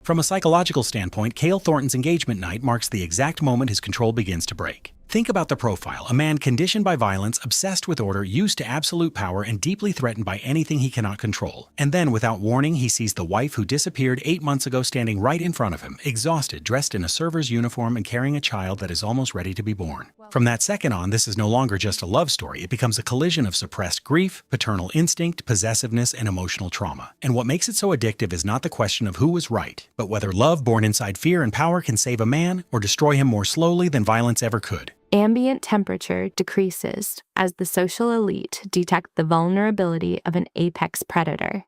From a psychological standpoint, Cale Thornton's engagement night marks the exact moment his control begins to break. Think about the profile: a man conditioned by violence, obsessed with order, used to absolute power, and deeply threatened by anything he cannot control. And then, without warning, he sees the wife who disappeared 8 months ago standing right in front of him, exhausted, dressed in a server's uniform and carrying a child that is almost ready to be born. From that second on, this is no longer just a love story. It becomes a collision of suppressed grief, paternal instinct, possessiveness, and emotional trauma. And what makes it so addictive is not the question of who was right, but whether love born inside fear and power can save a man or destroy him more slowly than violence ever could. Ambient temperature decreases as the social elite detect the vulnerability of an apex predator.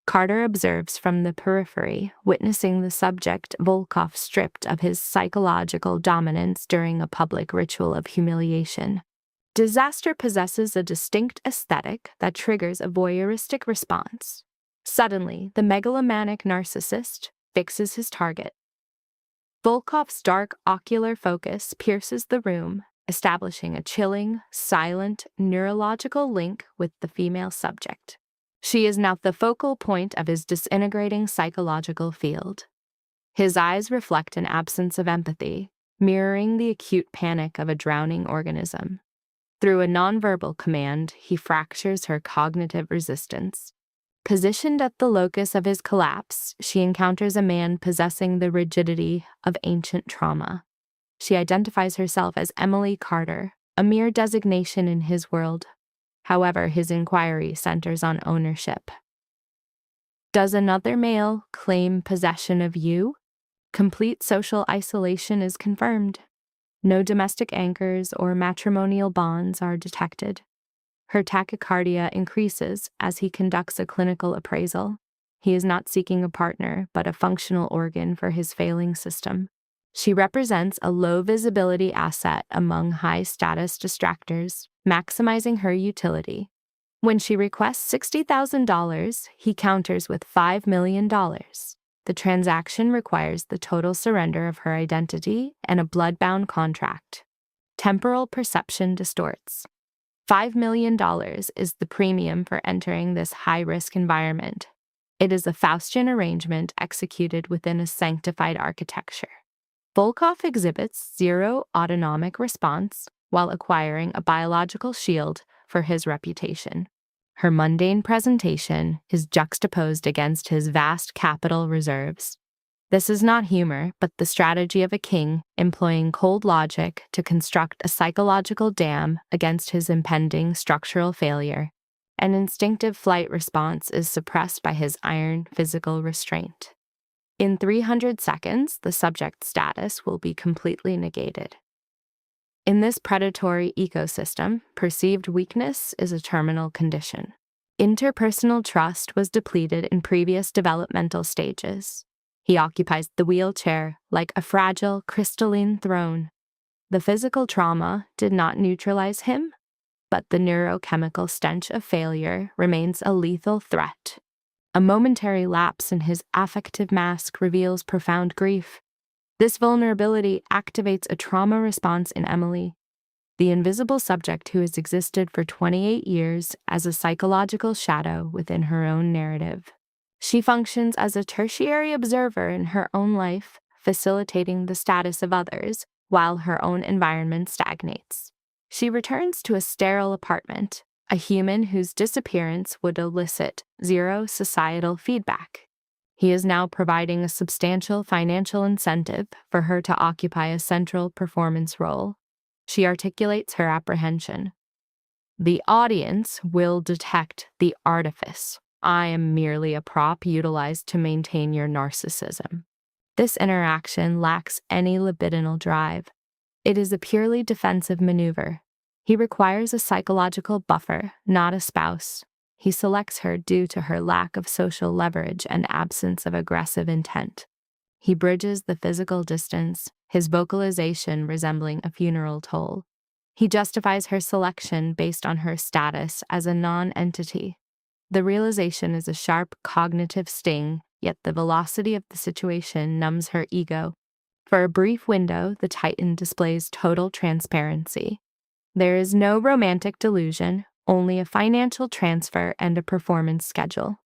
Carter observes from the periphery, witnessing the subject Volkov stripped of his psychological dominance during a public ritual of humiliation. Disaster possesses a distinct aesthetic that triggers a voyeuristic response. Suddenly, the megalomaniac narcissist fixes his target. Volkov's dark ocular focus pierces the room, establishing a chilling, silent, neurological link with the female subject. She is now the focal point of his disintegrating psychological field. His eyes reflect an absence of empathy, mirroring the acute panic of a drowning organism. Through a nonverbal command, he fractures her cognitive resistance. Positioned at the locus of his collapse, she encounters a man possessing the rigidity of ancient trauma. She identifies herself as Emily Carter, a mere designation in his world. However, his inquiry centers on ownership. Does another male claim possession of you? Complete social isolation is confirmed. No domestic anchors or matrimonial bonds are detected. Her tachycardia increases as he conducts a clinical appraisal. He is not seeking a partner, but a functional organ for his failing system. She represents a low-visibility asset among high-status distractors, maximizing her utility. When she requests $60,000, he counters with $5 million. The transaction requires the total surrender of her identity and a blood-bound contract. Temporal perception distorts. $5 million is the premium for entering this high-risk environment. It is a Faustian arrangement executed within a sanctified architecture. Volkov exhibits zero autonomic response while acquiring a biological shield for his reputation. Her mundane presentation is juxtaposed against his vast capital reserves. This is not humor, but the strategy of a king employing cold logic to construct a psychological dam against his impending structural failure. An instinctive flight response is suppressed by his iron physical restraint. In 300 seconds, the subject's status will be completely negated. In this predatory ecosystem, perceived weakness is a terminal condition. Interpersonal trust was depleted in previous developmental stages. He occupies the wheelchair like a fragile, crystalline throne. The physical trauma did not neutralize him, but the neurochemical stench of failure remains a lethal threat. A momentary lapse in his affective mask reveals profound grief. This vulnerability activates a trauma response in Emily, the invisible subject who has existed for 28 years as a psychological shadow within her own narrative. She functions as a tertiary observer in her own life, facilitating the status of others, while her own environment stagnates. She returns to a sterile apartment, a human whose disappearance would elicit zero societal feedback. He is now providing a substantial financial incentive for her to occupy a central performance role. She articulates her apprehension. The audience will detect the artifice. I am merely a prop utilized to maintain your narcissism. This interaction lacks any libidinal drive. It is a purely defensive maneuver. He requires a psychological buffer, not a spouse. He selects her due to her lack of social leverage and absence of aggressive intent. He bridges the physical distance, his vocalization resembling a funeral toll. He justifies her selection based on her status as a non-entity. The realization is a sharp cognitive sting, yet the velocity of the situation numbs her ego. For a brief window, the Titan displays total transparency. There is no romantic delusion, only a financial transfer and a performance schedule.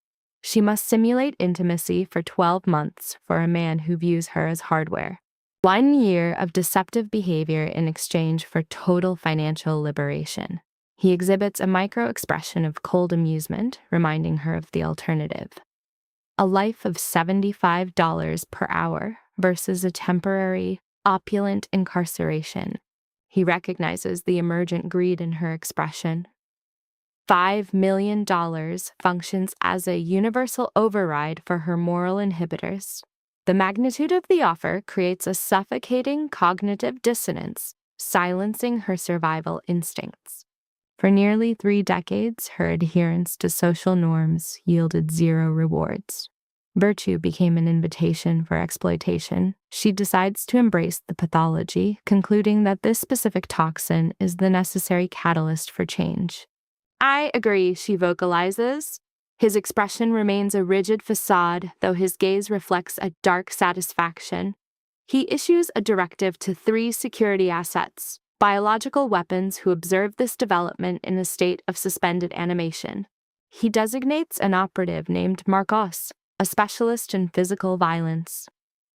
She must simulate intimacy for 12 months for a man who views her as hardware. 1 year of deceptive behavior in exchange for total financial liberation. He exhibits a micro-expression of cold amusement, reminding her of the alternative. A life of $75 per hour versus a temporary, opulent incarceration. He recognizes the emergent greed in her expression. $5 million functions as a universal override for her moral inhibitors. The magnitude of the offer creates a suffocating cognitive dissonance, silencing her survival instincts. For nearly 3 decades, her adherence to social norms yielded 0 rewards. Virtue became an invitation for exploitation. She decides to embrace the pathology, concluding that this specific toxin is the necessary catalyst for change. "I agree," she vocalizes. His expression remains a rigid facade, though his gaze reflects a dark satisfaction. He issues a directive to 3 security assets, biological weapons, who observe this development in a state of suspended animation. He designates an operative named Marcos, a specialist in physical violence.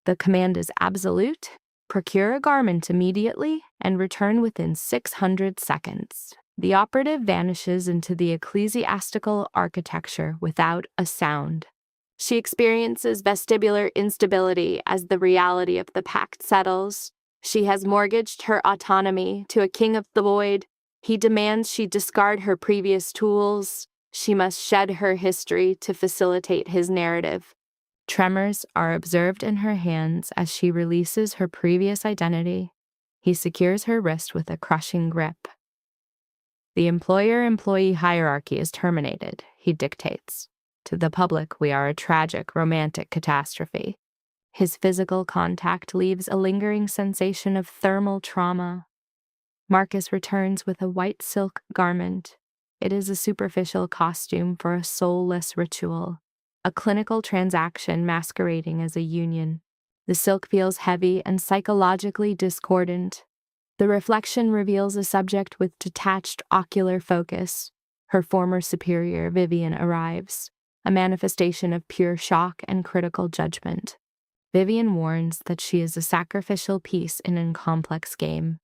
The command is absolute: procure a garment immediately and return within 600 seconds. The operative vanishes into the ecclesiastical architecture without a sound. She experiences vestibular instability as the reality of the pact settles. She has mortgaged her autonomy to a king of the void. He demands she discard her previous tools. She must shed her history to facilitate his narrative. Tremors are observed in her hands as she releases her previous identity. He secures her wrist with a crushing grip. "The employer-employee hierarchy is terminated," he dictates. "To the public, we are a tragic, romantic catastrophe." His physical contact leaves a lingering sensation of thermal trauma. Marcus returns with a white silk garment. It is a superficial costume for a soulless ritual, a clinical transaction masquerading as a union. The silk feels heavy and psychologically discordant. The reflection reveals a subject with detached ocular focus. Her former superior, Vivian, arrives, a manifestation of pure shock and critical judgment. Vivian warns that she is a sacrificial piece in a complex game.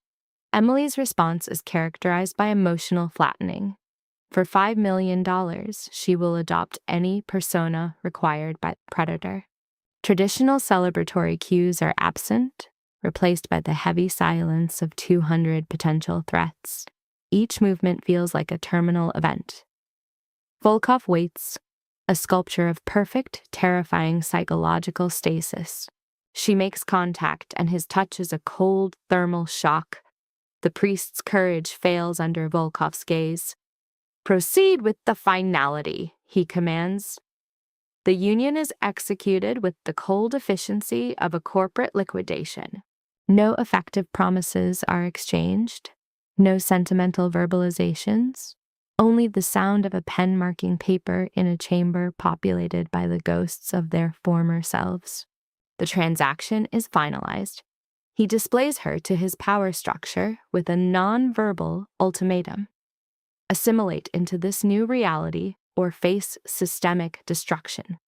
Emily's response is characterized by emotional flattening. For $5 million, she will adopt any persona required by the predator. Traditional celebratory cues are absent, replaced by the heavy silence of 200 potential threats. Each movement feels like a terminal event. Volkov waits, a sculpture of perfect, terrifying psychological stasis. She makes contact, and his touch is a cold, thermal shock. The priest's courage fails under Volkov's gaze. "Proceed with the finality," he commands. The union is executed with the cold efficiency of a corporate liquidation. No effective promises are exchanged, no sentimental verbalizations, only the sound of a pen marking paper in a chamber populated by the ghosts of their former selves. The transaction is finalized. He displays her to his power structure with a non-verbal ultimatum. Assimilate into this new reality or face systemic destruction.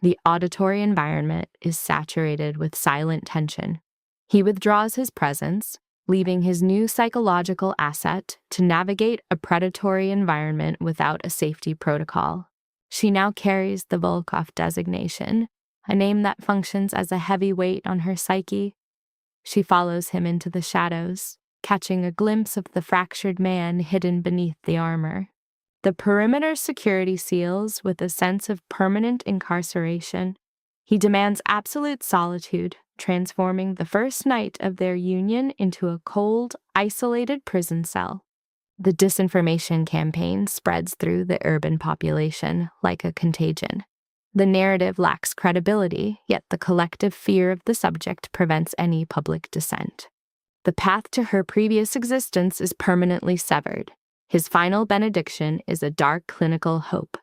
The auditory environment is saturated with silent tension. He withdraws his presence, leaving his new psychological asset to navigate a predatory environment without a safety protocol. She now carries the Volkov designation, a name that functions as a heavy weight on her psyche. She follows him into the shadows, catching a glimpse of the fractured man hidden beneath the armor. The perimeter security seals with a sense of permanent incarceration. He demands absolute solitude, transforming the first night of their union into a cold, isolated prison cell. The disinformation campaign spreads through the urban population like a contagion. The narrative lacks credibility, yet the collective fear of the subject prevents any public dissent. The path to her previous existence is permanently severed. His final benediction is a dark clinical hope.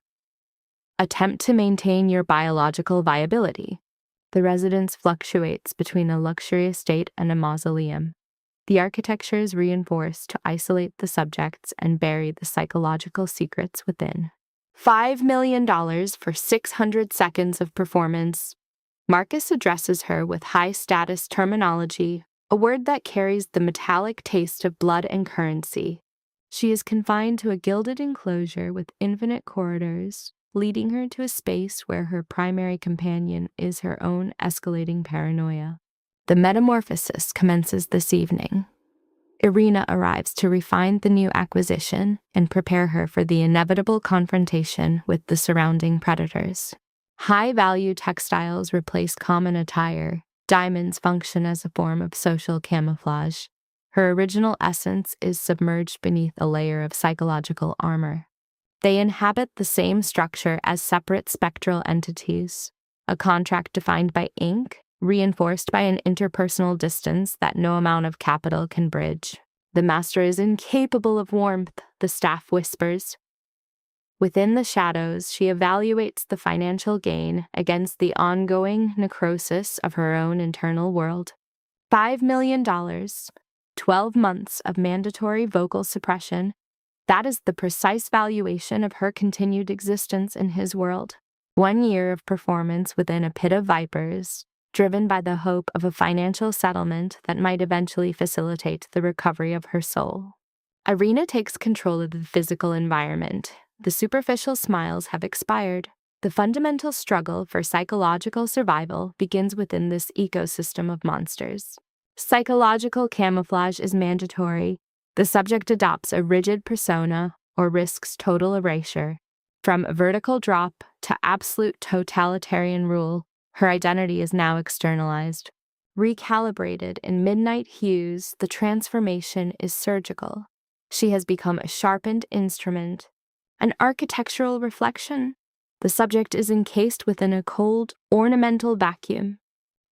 Attempt to maintain your biological viability. The residence fluctuates between a luxury estate and a mausoleum. The architecture is reinforced to isolate the subjects and bury the psychological secrets within. $5 million for 600 seconds of performance. Marcus addresses her with high-status terminology, a word that carries the metallic taste of blood and currency. She is confined to a gilded enclosure with infinite corridors, leading her to a space where her primary companion is her own escalating paranoia. The metamorphosis commences this evening. Irina arrives to refine the new acquisition and prepare her for the inevitable confrontation with the surrounding predators. High-value textiles replace common attire. Diamonds function as a form of social camouflage. Her original essence is submerged beneath a layer of psychological armor. They inhabit the same structure as separate spectral entities, a contract defined by ink, reinforced by an interpersonal distance that no amount of capital can bridge. The master is incapable of warmth, the staff whispers. Within the shadows, she evaluates the financial gain against the ongoing necrosis of her own internal world. $5 million, 12 months of mandatory vocal suppression. That is the precise valuation of her continued existence in his world. 1 year of performance within a pit of vipers, driven by the hope of a financial settlement that might eventually facilitate the recovery of her soul. Irina takes control of the physical environment. The superficial smiles have expired. The fundamental struggle for psychological survival begins within this ecosystem of monsters. Psychological camouflage is mandatory. The subject adopts a rigid persona or risks total erasure. From vertical drop to absolute totalitarian rule, her identity is now externalized. Recalibrated in midnight hues, the transformation is surgical. She has become a sharpened instrument, an architectural reflection. The subject is encased within a cold, ornamental vacuum.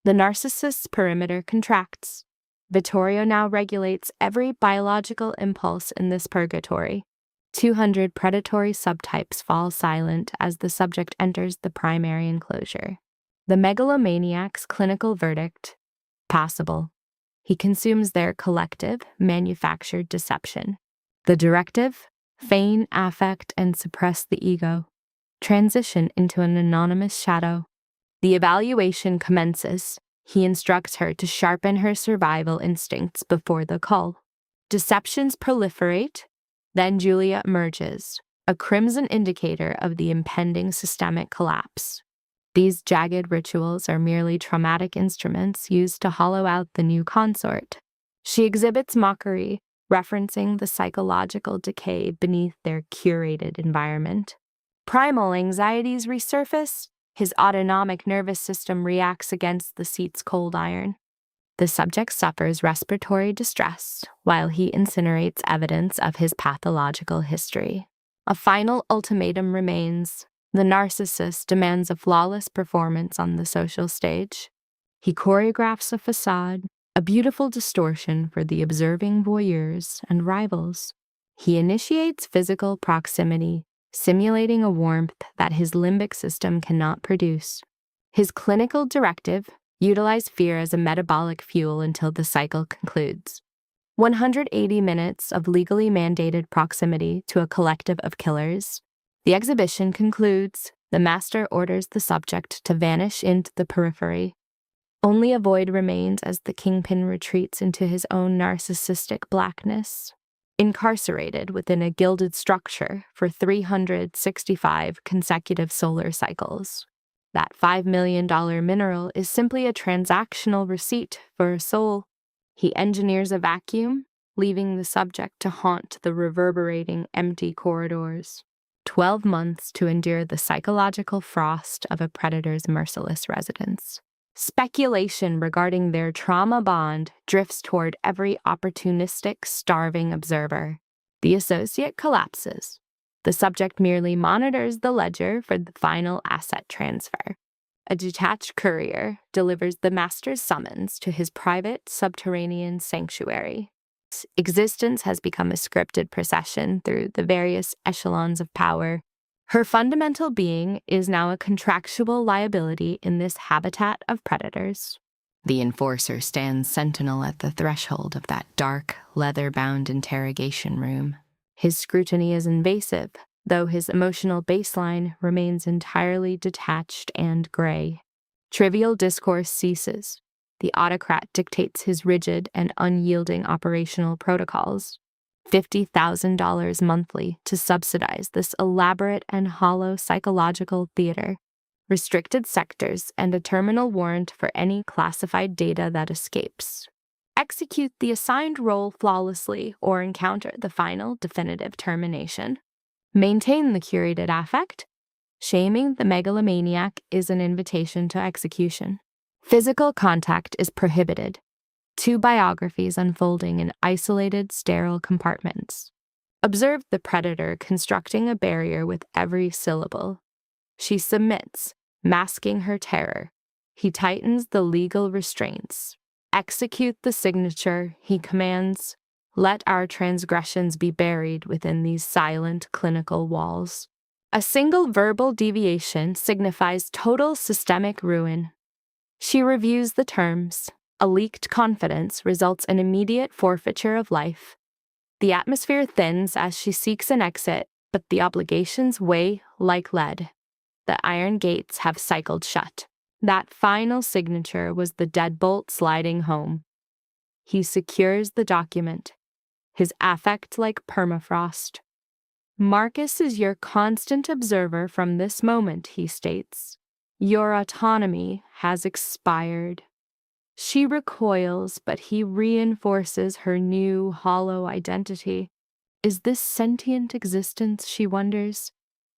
The narcissist's perimeter contracts. Vittorio now regulates every biological impulse in this purgatory. 200 predatory subtypes fall silent as the subject enters the primary enclosure. The megalomaniac's clinical verdict: passable. He consumes their collective, manufactured deception. The directive: feign affect and suppress the ego. Transition into an anonymous shadow. The evaluation commences. He instructs her to sharpen her survival instincts before the call. Deceptions proliferate. Then Julia emerges, a crimson indicator of the impending systemic collapse. These jagged rituals are merely traumatic instruments used to hollow out the new consort. She exhibits mockery, referencing the psychological decay beneath their curated environment. Primal anxieties resurface. His autonomic nervous system reacts against the seat's cold iron. The subject suffers respiratory distress while he incinerates evidence of his pathological history. A final ultimatum remains. The narcissist demands a flawless performance on the social stage. He choreographs a facade, a beautiful distortion for the observing voyeurs and rivals. He initiates physical proximity, simulating a warmth that his limbic system cannot produce. His clinical directive: utilize fear as a metabolic fuel until the cycle concludes. 180 minutes of legally mandated proximity to a collective of killers. The exhibition concludes. The master orders the subject to vanish into the periphery. Only a void remains as the kingpin retreats into his own narcissistic blackness. Incarcerated within a gilded structure for 365 consecutive solar cycles. That $5 million mineral is simply a transactional receipt for a soul. He engineers a vacuum, leaving the subject to haunt the reverberating empty corridors. 12 months to endure the psychological frost of a predator's merciless residence. Speculation regarding their trauma bond drifts toward every opportunistic, starving observer. The associate collapses. The subject merely monitors the ledger for the final asset transfer. A detached courier delivers the master's summons to his private subterranean sanctuary. Existence has become a scripted procession through the various echelons of power. Her fundamental being is now a contractual liability in this habitat of predators. The enforcer stands sentinel at the threshold of that dark, leather-bound interrogation room. His scrutiny is invasive, though his emotional baseline remains entirely detached and gray. Trivial discourse ceases. The autocrat dictates his rigid and unyielding operational protocols. $50,000 monthly to subsidize this elaborate and hollow psychological theater. Restricted sectors and a terminal warrant for any classified data that escapes. Execute the assigned role flawlessly or encounter the final definitive termination. Maintain the curated affect. Shaming the megalomaniac is an invitation to execution. Physical contact is prohibited. 2 biographies unfolding in isolated, sterile compartments. Observe the predator constructing a barrier with every syllable. She submits, masking her terror. He tightens the legal restraints. Execute the signature, he commands. Let our transgressions be buried within these silent clinical walls. A single verbal deviation signifies total systemic ruin. She reviews the terms. A leaked confidence results in immediate forfeiture of life. The atmosphere thins as she seeks an exit, but the obligations weigh like lead. The iron gates have cycled shut. That final signature was the deadbolt sliding home. He secures the document, his affect like permafrost. Marcus is your constant observer from this moment, he states. Your autonomy has expired. She recoils, but he reinforces her new, hollow identity. Is this sentient existence, she wonders,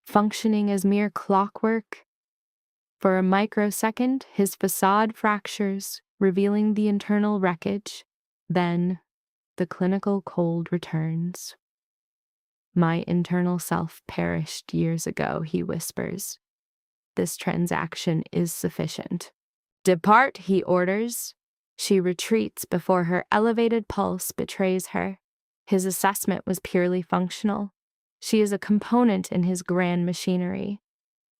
functioning as mere clockwork? For a microsecond, his facade fractures, revealing the internal wreckage. Then, the clinical cold returns. My internal self perished years ago, he whispers. This transaction is sufficient. Depart, he orders. She retreats before her elevated pulse betrays her. His assessment was purely functional. She is a component in his grand machinery.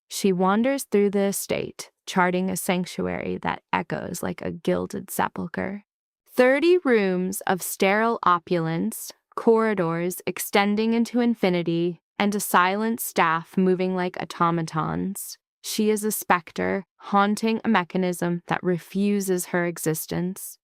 She wanders through the estate, charting a sanctuary that echoes like a gilded sepulchre. 30 rooms of sterile opulence, corridors extending into infinity, and a silent staff moving like automatons. She is a specter, haunting a mechanism that refuses her existence.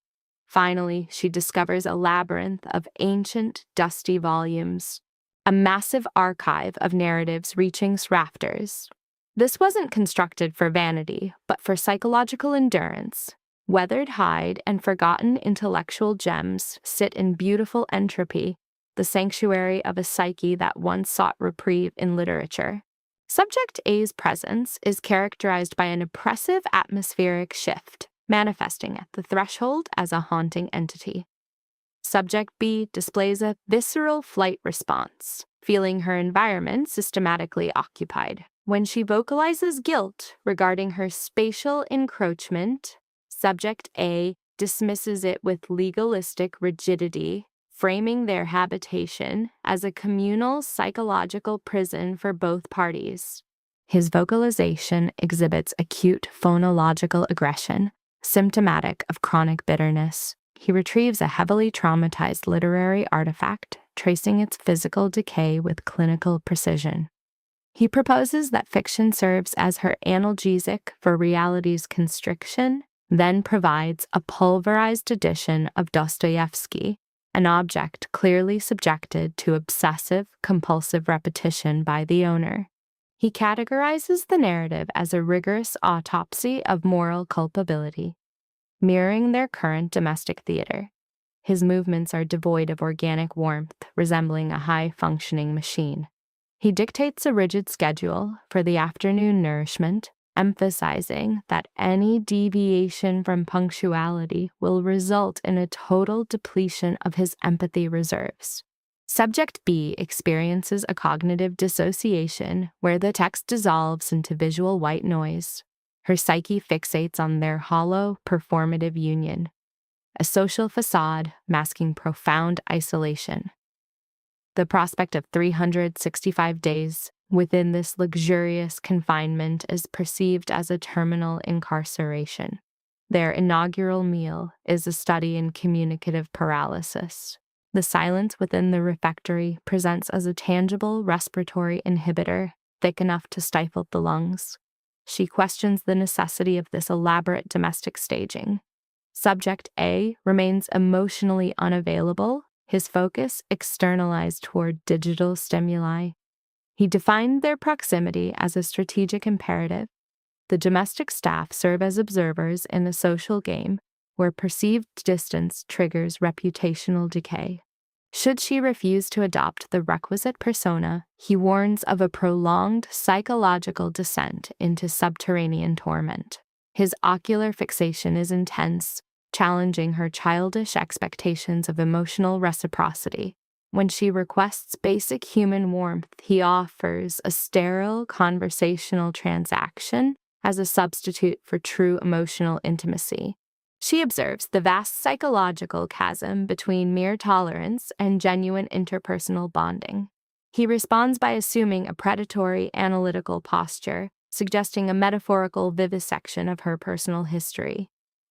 Finally, she discovers a labyrinth of ancient, dusty volumes, a massive archive of narratives reaching rafters. This wasn't constructed for vanity, but for psychological endurance. Weathered hide and forgotten intellectual gems sit in beautiful entropy, the sanctuary of a psyche that once sought reprieve in literature. Subject A's presence is characterized by an oppressive atmospheric shift, manifesting at the threshold as a haunting entity. Subject B displays a visceral flight response, feeling her environment systematically occupied. When she vocalizes guilt regarding her spatial encroachment, Subject A dismisses it with legalistic rigidity, framing their habitation as a communal psychological prison for both parties. His vocalization exhibits acute phonological aggression, symptomatic of chronic bitterness. He retrieves a heavily traumatized literary artifact, tracing its physical decay with clinical precision. He proposes that fiction serves as her analgesic for reality's constriction, then provides a pulverized edition of Dostoevsky, an object clearly subjected to obsessive, compulsive repetition by the owner. He categorizes the narrative as a rigorous autopsy of moral culpability, mirroring their current domestic theater. His movements are devoid of organic warmth, resembling a high-functioning machine. He dictates a rigid schedule for the afternoon nourishment, emphasizing that any deviation from punctuality will result in a total depletion of his empathy reserves. Subject B experiences a cognitive dissociation where the text dissolves into visual white noise. Her psyche fixates on their hollow, performative union, a social facade masking profound isolation. The prospect of 365 days within this luxurious confinement is perceived as a terminal incarceration. Their inaugural meal is a study in communicative paralysis. The silence within the refectory presents as a tangible respiratory inhibitor, thick enough to stifle the lungs. She questions the necessity of this elaborate domestic staging. Subject A remains emotionally unavailable, his focus externalized toward digital stimuli. He defined their proximity as a strategic imperative. The domestic staff serve as observers in a social game where perceived distance triggers reputational decay. Should she refuse to adopt the requisite persona, he warns of a prolonged psychological descent into subterranean torment. His ocular fixation is intense, challenging her childish expectations of emotional reciprocity. When she requests basic human warmth, he offers a sterile conversational transaction as a substitute for true emotional intimacy. She observes the vast psychological chasm between mere tolerance and genuine interpersonal bonding. He responds by assuming a predatory analytical posture, suggesting a metaphorical vivisection of her personal history.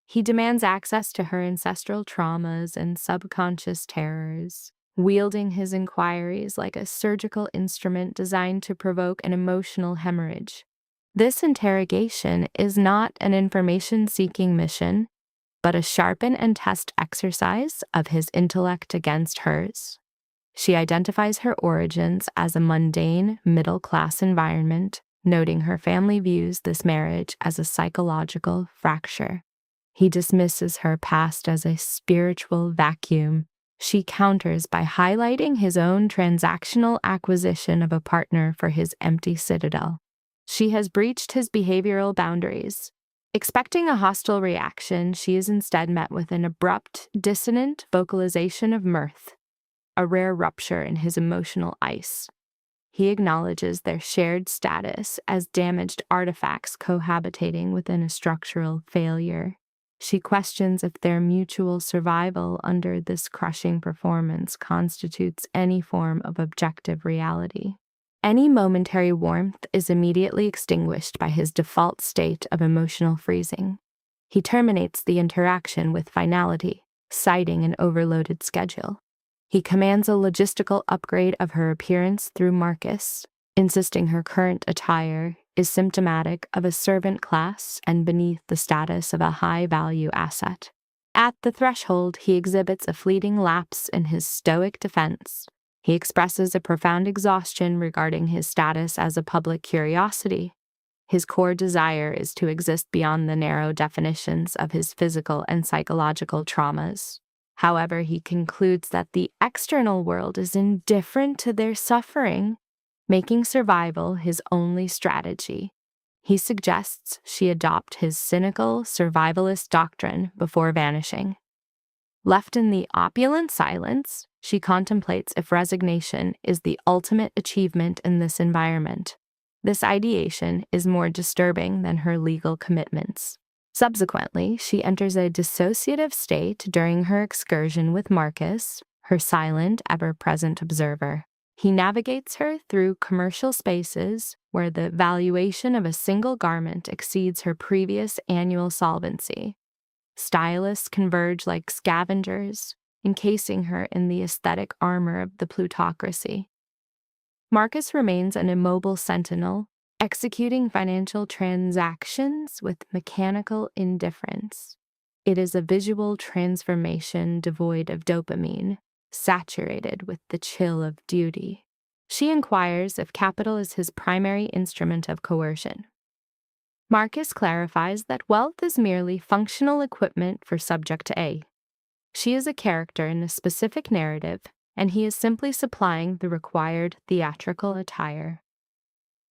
He demands access to her ancestral traumas and subconscious terrors, wielding his inquiries like a surgical instrument designed to provoke an emotional hemorrhage. This interrogation is not an information-seeking mission, but a sharpen and test exercise of his intellect against hers. She identifies her origins as a mundane, middle-class environment, noting her family views this marriage as a psychological fracture. He dismisses her past as a spiritual vacuum. She counters by highlighting his own transactional acquisition of a partner for his empty citadel. She has breached his behavioral boundaries. Expecting a hostile reaction, she is instead met with an abrupt, dissonant vocalization of mirth, a rare rupture in his emotional ice. He acknowledges their shared status as damaged artifacts cohabitating within a structural failure. She questions if their mutual survival under this crushing performance constitutes any form of objective reality. Any momentary warmth is immediately extinguished by his default state of emotional freezing. He terminates the interaction with finality, citing an overloaded schedule. He commands a logistical upgrade of her appearance through Marcus, insisting her current attire is symptomatic of a servant class and beneath the status of a high-value asset. At the threshold, he exhibits a fleeting lapse in his stoic defense. He expresses a profound exhaustion regarding his status as a public curiosity. His core desire is to exist beyond the narrow definitions of his physical and psychological traumas. However, he concludes that the external world is indifferent to their suffering, making survival his only strategy. He suggests she adopt his cynical survivalist doctrine before vanishing. Left in the opulent silence, she contemplates if resignation is the ultimate achievement in this environment. This ideation is more disturbing than her legal commitments. Subsequently, she enters a dissociative state during her excursion with Marcus, her silent, ever-present observer. He navigates her through commercial spaces where the valuation of a single garment exceeds her previous annual solvency. Stylists converge like scavengers, encasing her in the aesthetic armor of the plutocracy. Marcus remains an immobile sentinel, executing financial transactions with mechanical indifference. It is a visual transformation devoid of dopamine, saturated with the chill of duty. She inquires if capital is his primary instrument of coercion. Marcus clarifies that wealth is merely functional equipment for Subject A. She is a character in a specific narrative, and he is simply supplying the required theatrical attire.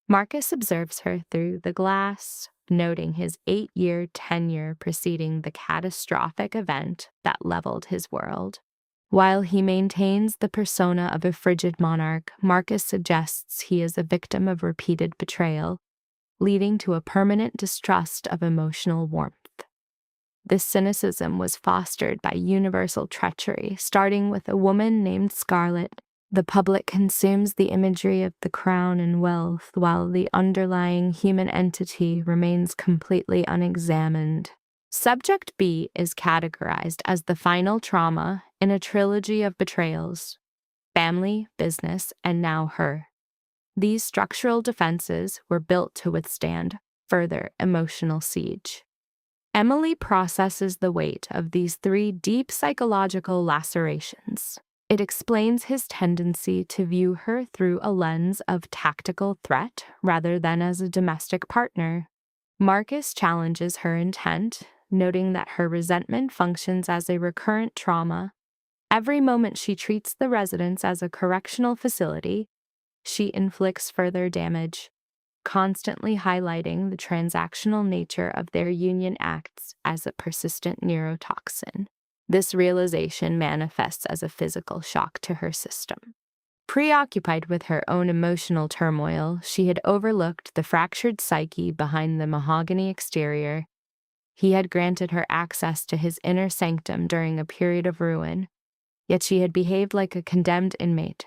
Marcus observes her through the glass, noting his 8-year tenure preceding the catastrophic event that leveled his world. While he maintains the persona of a frigid monarch, Marcus suggests he is a victim of repeated betrayal, leading to a permanent distrust of emotional warmth. This cynicism was fostered by universal treachery, starting with a woman named Scarlet. The public consumes the imagery of the crown and wealth, while the underlying human entity remains completely unexamined. Subject B is categorized as the final trauma in a trilogy of betrayals: family, business, and now her. These structural defenses were built to withstand further emotional siege. Emily processes the weight of these three deep psychological lacerations. It explains his tendency to view her through a lens of tactical threat rather than as a domestic partner. Marcus challenges her intent, noting that her resentment functions as a recurrent trauma. Every moment she treats the residence as a correctional facility, she inflicts further damage, constantly highlighting the transactional nature of their union acts as a persistent neurotoxin. This realization manifests as a physical shock to her system. Preoccupied with her own emotional turmoil, she had overlooked the fractured psyche behind the mahogany exterior. He had granted her access to his inner sanctum during a period of ruin, yet she had behaved like a condemned inmate.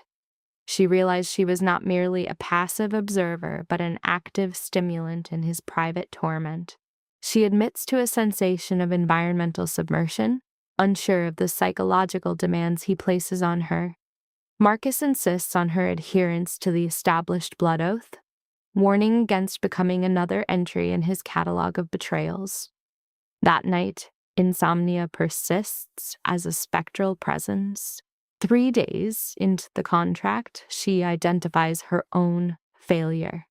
She realized she was not merely a passive observer, but an active stimulant in his private torment. She admits to a sensation of environmental submersion, unsure of the psychological demands he places on her. Marcus insists on her adherence to the established blood oath, warning against becoming another entry in his catalog of betrayals. That night, insomnia persists as a spectral presence. 3 days into the contract, she identifies her own failure.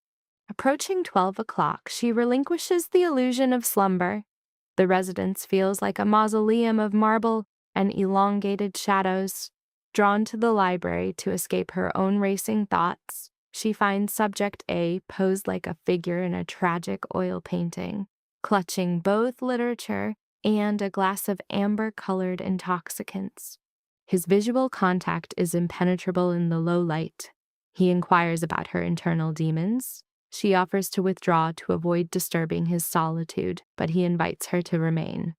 Approaching 12 o'clock, she relinquishes the illusion of slumber. The residence feels like a mausoleum of marble and elongated shadows. Drawn to the library to escape her own racing thoughts, she finds Subject A posed like a figure in a tragic oil painting, clutching both literature and a glass of amber-colored intoxicants. His visual contact is impenetrable in the low light. He inquires about her internal demons. She offers to withdraw to avoid disturbing his solitude, but he invites her to remain.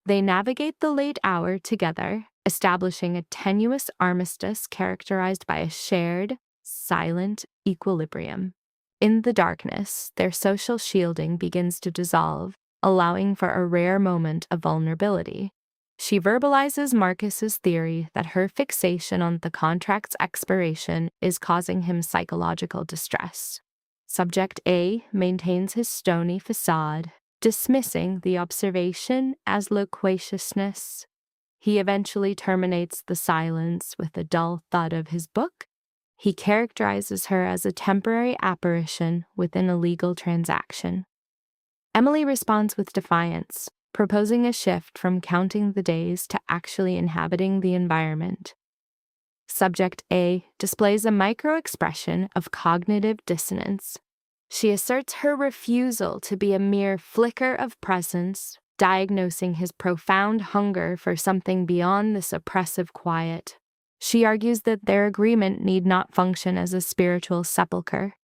They navigate the late hour together, establishing a tenuous armistice characterized by a shared, silent equilibrium. In the darkness, their social shielding begins to dissolve, allowing for a rare moment of vulnerability. She verbalizes Marcus's theory that her fixation on the contract's expiration is causing him psychological distress. Subject A maintains his stony facade, dismissing the observation as loquaciousness. He eventually terminates the silence with a dull thud of his book. He characterizes her as a temporary apparition within a legal transaction. Emily responds with defiance, proposing a shift from counting the days to actually inhabiting the environment. Subject A displays a micro-expression of cognitive dissonance. She asserts her refusal to be a mere flicker of presence, diagnosing his profound hunger for something beyond this oppressive quiet. She argues that their agreement need not function as a spiritual sepulcher.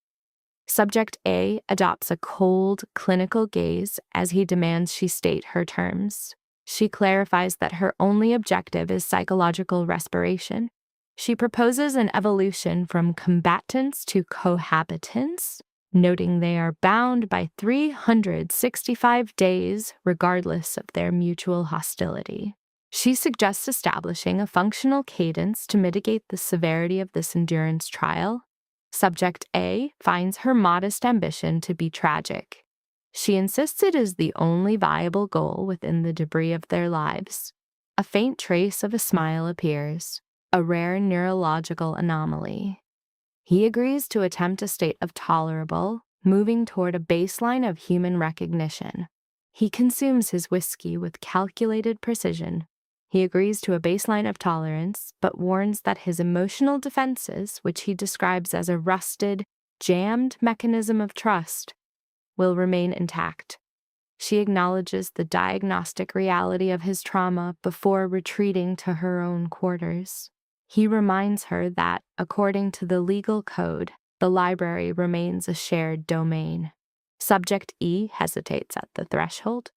Subject A adopts a cold, clinical gaze as he demands she state her terms. She clarifies that her only objective is psychological respiration. She proposes an evolution from combatants to cohabitants, noting they are bound by 365 days regardless of their mutual hostility. She suggests establishing a functional cadence to mitigate the severity of this endurance trial. Subject A finds her modest ambition to be tragic. She insists it is the only viable goal within the debris of their lives. A faint trace of a smile appears, a rare neurological anomaly. He agrees to attempt a state of tolerable, moving toward a baseline of human recognition. He consumes his whiskey with calculated precision. He agrees to a baseline of tolerance, but warns that his emotional defenses, which he describes as a rusted, jammed mechanism of trust, will remain intact. She acknowledges the diagnostic reality of his trauma before retreating to her own quarters. He reminds her that, according to the legal code, the library remains a shared domain. Subject E hesitates at the threshold.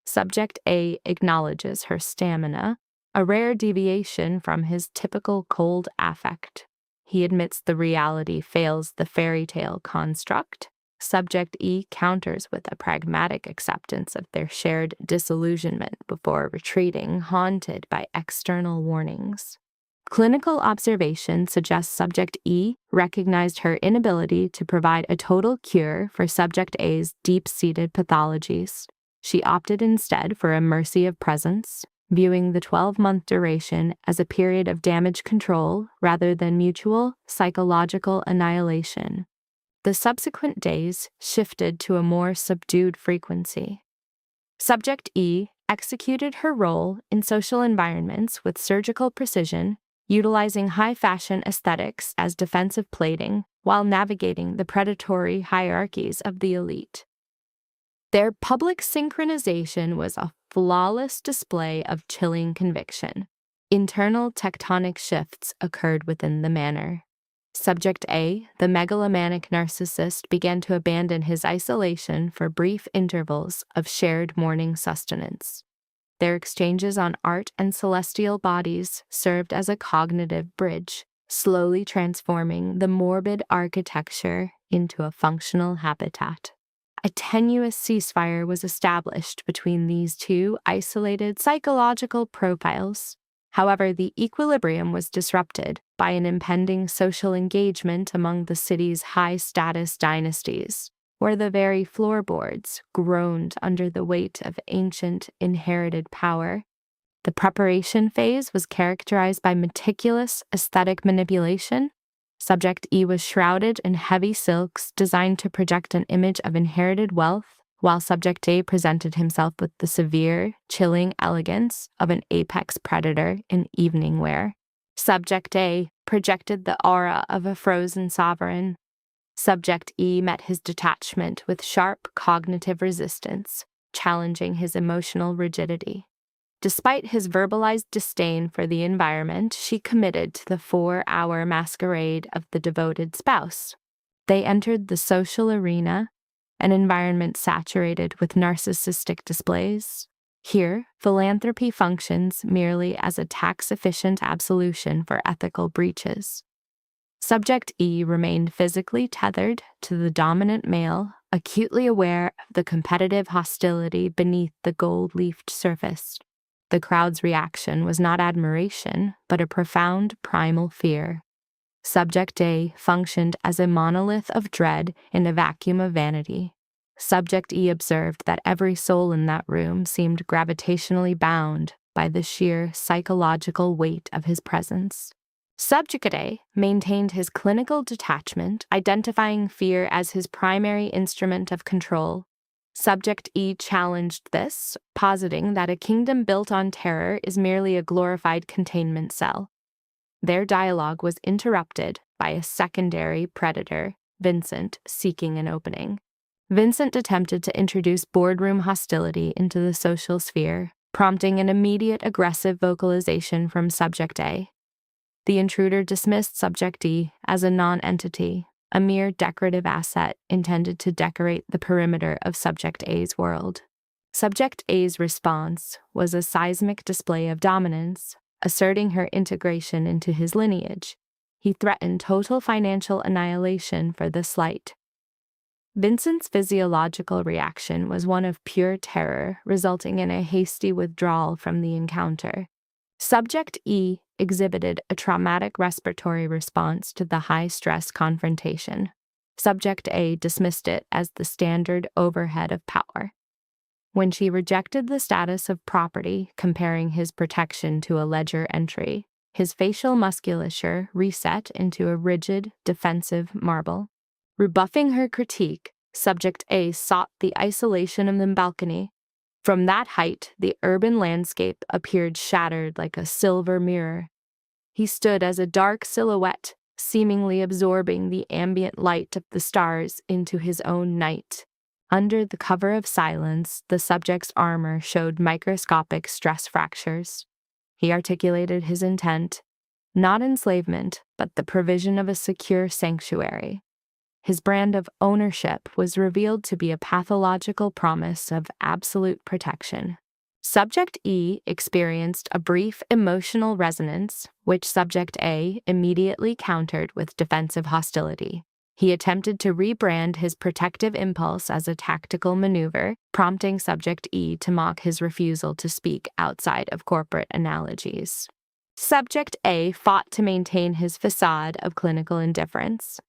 Subject A acknowledges her stamina, a rare deviation from his typical cold affect. He admits the reality fails the fairy tale construct. Subject E counters with a pragmatic acceptance of their shared disillusionment before retreating, haunted by external warnings. Clinical observation suggests Subject E recognized her inability to provide a total cure for Subject A's deep-seated pathologies. She opted instead for a mercy of presence, viewing the 12-month duration as a period of damage control rather than mutual psychological annihilation. The subsequent days shifted to a more subdued frequency. Subject E executed her role in social environments with surgical precision, utilizing high-fashion aesthetics as defensive plating while navigating the predatory hierarchies of the elite. Their public synchronization was a flawless display of chilling conviction. Internal tectonic shifts occurred within the manor. Subject A, the megalomaniac narcissist, began to abandon his isolation for brief intervals of shared morning sustenance. Their exchanges on art and celestial bodies served as a cognitive bridge, slowly transforming the morbid architecture into a functional habitat. A tenuous ceasefire was established between these two isolated psychological profiles. However, the equilibrium was disrupted by an impending social engagement among the city's high-status dynasties, where the very floorboards groaned under the weight of ancient inherited power. The preparation phase was characterized by meticulous aesthetic manipulation. Subject E was shrouded in heavy silks designed to project an image of inherited wealth, while Subject A presented himself with the severe, chilling elegance of an apex predator in evening wear. Subject A projected the aura of a frozen sovereign. Subject E met his detachment with sharp cognitive resistance, challenging his emotional rigidity. Despite his verbalized disdain for the environment, she committed to the 4-hour masquerade of the devoted spouse. They entered the social arena, an environment saturated with narcissistic displays. Here, philanthropy functions merely as a tax-efficient absolution for ethical breaches. Subject E remained physically tethered to the dominant male, acutely aware of the competitive hostility beneath the gold-leafed surface. The crowd's reaction was not admiration, but a profound primal fear. Subject A functioned as a monolith of dread in a vacuum of vanity. Subject E observed that every soul in that room seemed gravitationally bound by the sheer psychological weight of his presence. Subject A maintained his clinical detachment, identifying fear as his primary instrument of control. Subject E challenged this, positing that a kingdom built on terror is merely a glorified containment cell. Their dialogue was interrupted by a secondary predator, Vincent, seeking an opening. Vincent attempted to introduce boardroom hostility into the social sphere, prompting an immediate aggressive vocalization from Subject A. The intruder dismissed Subject E as a non-entity, a mere decorative asset intended to decorate the perimeter of Subject A's world. Subject A's response was a seismic display of dominance, asserting her integration into his lineage. He threatened total financial annihilation for the slight. Vincent's physiological reaction was one of pure terror, resulting in a hasty withdrawal from the encounter. Subject E exhibited a traumatic respiratory response to the high-stress confrontation. Subject A dismissed it as the standard overhead of power. When she rejected the status of property, comparing his protection to a ledger entry, his facial musculature reset into a rigid, defensive marble. Rebuffing her critique, Subject A sought the isolation of the balcony. From that height, the urban landscape appeared shattered like a silver mirror. He stood as a dark silhouette, seemingly absorbing the ambient light of the stars into his own night. Under the cover of silence, the subject's armor showed microscopic stress fractures. He articulated his intent, not enslavement, but the provision of a secure sanctuary. His brand of ownership was revealed to be a pathological promise of absolute protection. Subject E experienced a brief emotional resonance, which Subject A immediately countered with defensive hostility. He attempted to rebrand his protective impulse as a tactical maneuver, prompting Subject E to mock his refusal to speak outside of corporate analogies. Subject A fought to maintain his facade of clinical indifference.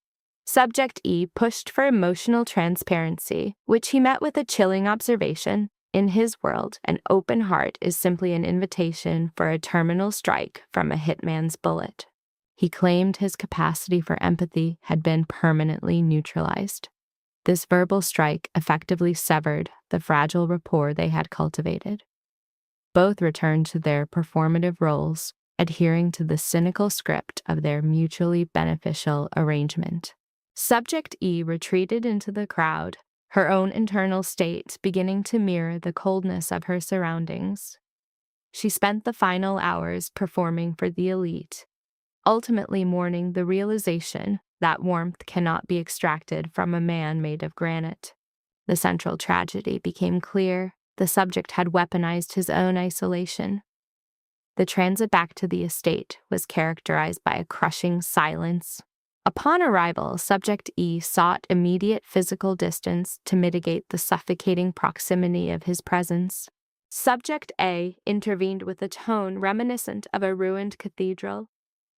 Subject E pushed for emotional transparency, which he met with a chilling observation. In his world, an open heart is simply an invitation for a terminal strike from a hitman's bullet. He claimed his capacity for empathy had been permanently neutralized. This verbal strike effectively severed the fragile rapport they had cultivated. Both returned to their performative roles, adhering to the cynical script of their mutually beneficial arrangement. Subject E retreated into the crowd, her own internal state beginning to mirror the coldness of her surroundings. She spent the final hours performing for the elite, ultimately mourning the realization that warmth cannot be extracted from a man made of granite. The central tragedy became clear. The subject had weaponized his own isolation. The transit back to the estate was characterized by a crushing silence. Upon arrival, Subject E sought immediate physical distance to mitigate the suffocating proximity of his presence. Subject A intervened with a tone reminiscent of a ruined cathedral.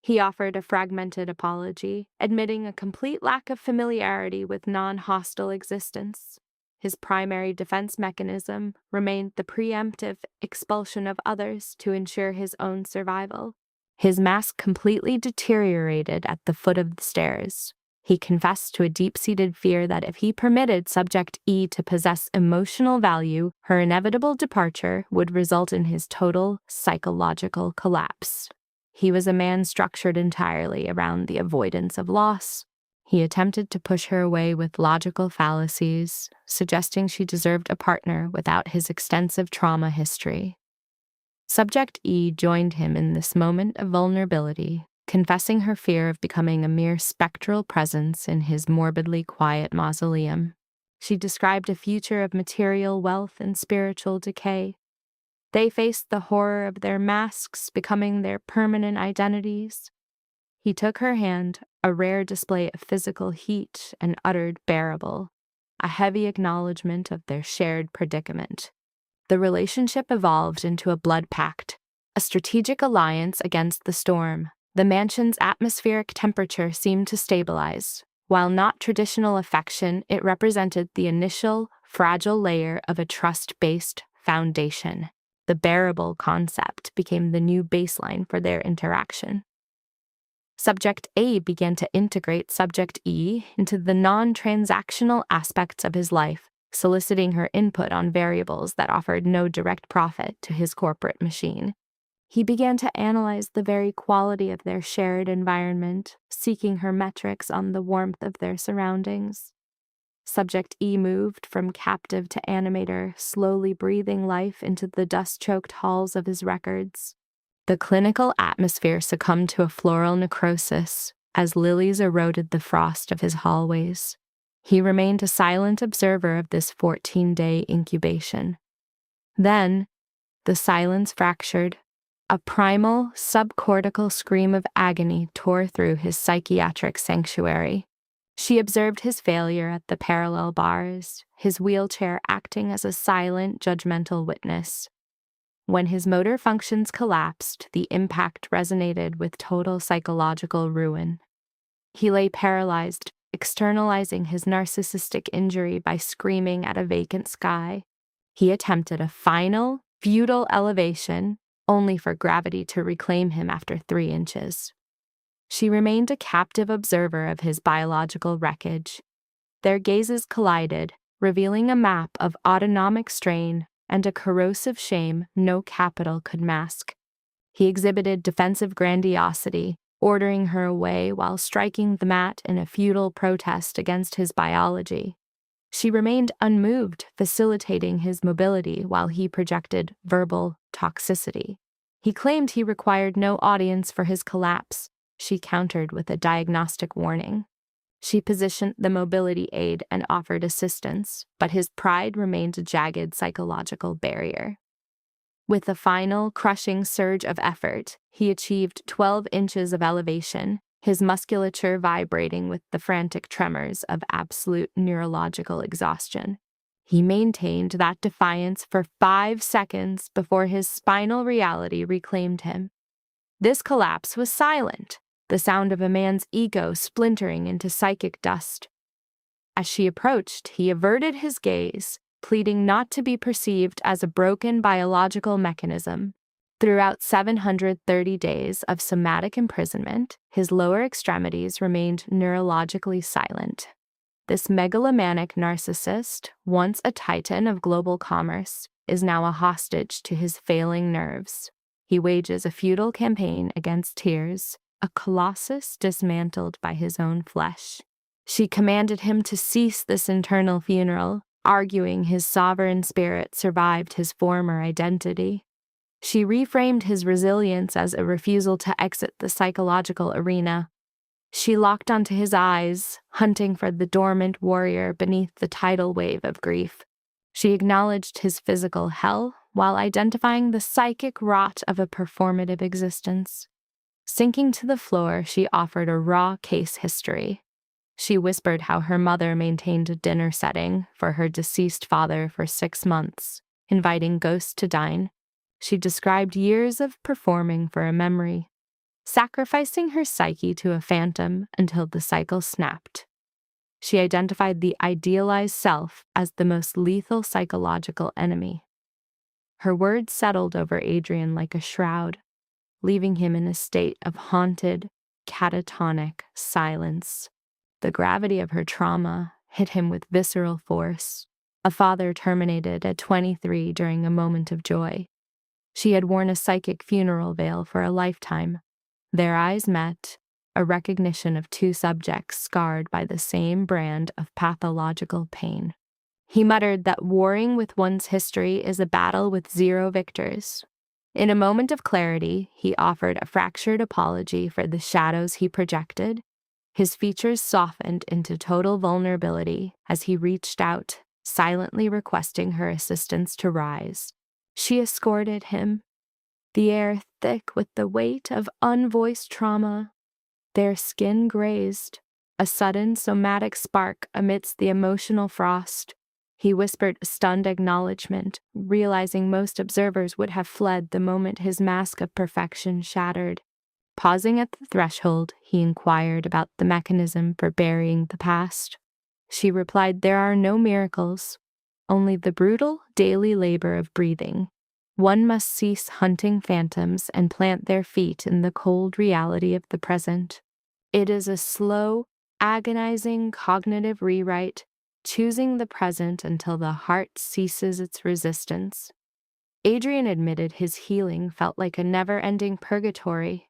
He offered a fragmented apology, admitting a complete lack of familiarity with non-hostile existence. His primary defense mechanism remained the preemptive expulsion of others to ensure his own survival. His mask completely deteriorated at the foot of the stairs. He confessed to a deep-seated fear that if he permitted Subject E to possess emotional value, her inevitable departure would result in his total psychological collapse. He was a man structured entirely around the avoidance of loss. He attempted to push her away with logical fallacies, suggesting she deserved a partner without his extensive trauma history. Subject E joined him in this moment of vulnerability, confessing her fear of becoming a mere spectral presence in his morbidly quiet mausoleum. She described a future of material wealth and spiritual decay. They faced the horror of their masks becoming their permanent identities. He took her hand, a rare display of physical heat, and uttered bearable, a heavy acknowledgement of their shared predicament. The relationship evolved into a blood pact, a strategic alliance against the storm. The mansion's atmospheric temperature seemed to stabilize. While not traditional affection, it represented the initial, fragile layer of a trust-based foundation. The bearable concept became the new baseline for their interaction. Subject A began to integrate Subject E into the non-transactional aspects of his life, soliciting her input on variables that offered no direct profit to his corporate machine. He began to analyze the very quality of their shared environment, seeking her metrics on the warmth of their surroundings. Subject E moved from captive to animator, slowly breathing life into the dust-choked halls of his records. The clinical atmosphere succumbed to a floral necrosis as lilies eroded the frost of his hallways. He remained a silent observer of this 14-day incubation. Then, the silence fractured. A primal, subcortical scream of agony tore through his psychiatric sanctuary. She observed his failure at the parallel bars, his wheelchair acting as a silent, judgmental witness. When his motor functions collapsed, the impact resonated with total psychological ruin. He lay paralyzed, externalizing his narcissistic injury by screaming at a vacant sky. He attempted a final, futile elevation, only for gravity to reclaim him after 3 inches. She remained a captive observer of his biological wreckage. Their gazes collided, revealing a map of autonomic strain and a corrosive shame no capital could mask. He exhibited defensive grandiosity, ordering her away while striking the mat in a futile protest against his biology. She remained unmoved, facilitating his mobility while he projected verbal toxicity. He claimed he required no audience for his collapse. She countered with a diagnostic warning. She positioned the mobility aid and offered assistance, but his pride remained a jagged psychological barrier. With a final, crushing surge of effort, he achieved 12 inches of elevation, his musculature vibrating with the frantic tremors of absolute neurological exhaustion. He maintained that defiance for 5 seconds before his spinal reality reclaimed him. This collapse was silent, the sound of a man's ego splintering into psychic dust. As she approached, he averted his gaze, pleading not to be perceived as a broken biological mechanism. Throughout 730 days of somatic imprisonment, his lower extremities remained neurologically silent. This megalomaniac narcissist, once a titan of global commerce, is now a hostage to his failing nerves. He wages a futile campaign against tears, a colossus dismantled by his own flesh. She commanded him to cease this internal funeral, arguing his sovereign spirit survived his former identity. She reframed his resilience as a refusal to exit the psychological arena. She locked onto his eyes, hunting for the dormant warrior beneath the tidal wave of grief. She acknowledged his physical hell while identifying the psychic rot of a performative existence. Sinking to the floor, she offered a raw case history. She whispered how her mother maintained a dinner setting for her deceased father for 6 months, inviting ghosts to dine. She described years of performing for a memory, sacrificing her psyche to a phantom until the cycle snapped. She identified the idealized self as the most lethal psychological enemy. Her words settled over Adrian like a shroud, leaving him in a state of haunted, catatonic silence. The gravity of her trauma hit him with visceral force. A father terminated at 23 during a moment of joy. She had worn a psychic funeral veil for a lifetime. Their eyes met, a recognition of 2 subjects scarred by the same brand of pathological pain. He muttered that warring with one's history is a battle with 0 victors. In a moment of clarity, he offered a fractured apology for the shadows he projected. His features softened into total vulnerability as he reached out, silently requesting her assistance to rise. She escorted him, the air thick with the weight of unvoiced trauma. Their skin grazed, a sudden somatic spark amidst the emotional frost. He whispered a stunned acknowledgement, realizing most observers would have fled the moment his mask of perfection shattered. Pausing at the threshold, he inquired about the mechanism for burying the past. She replied, "There are no miracles, only the brutal daily labor of breathing. One must cease hunting phantoms and plant their feet in the cold reality of the present. It is a slow, agonizing cognitive rewrite, choosing the present until the heart ceases its resistance." Adrian admitted his healing felt like a never-ending purgatory.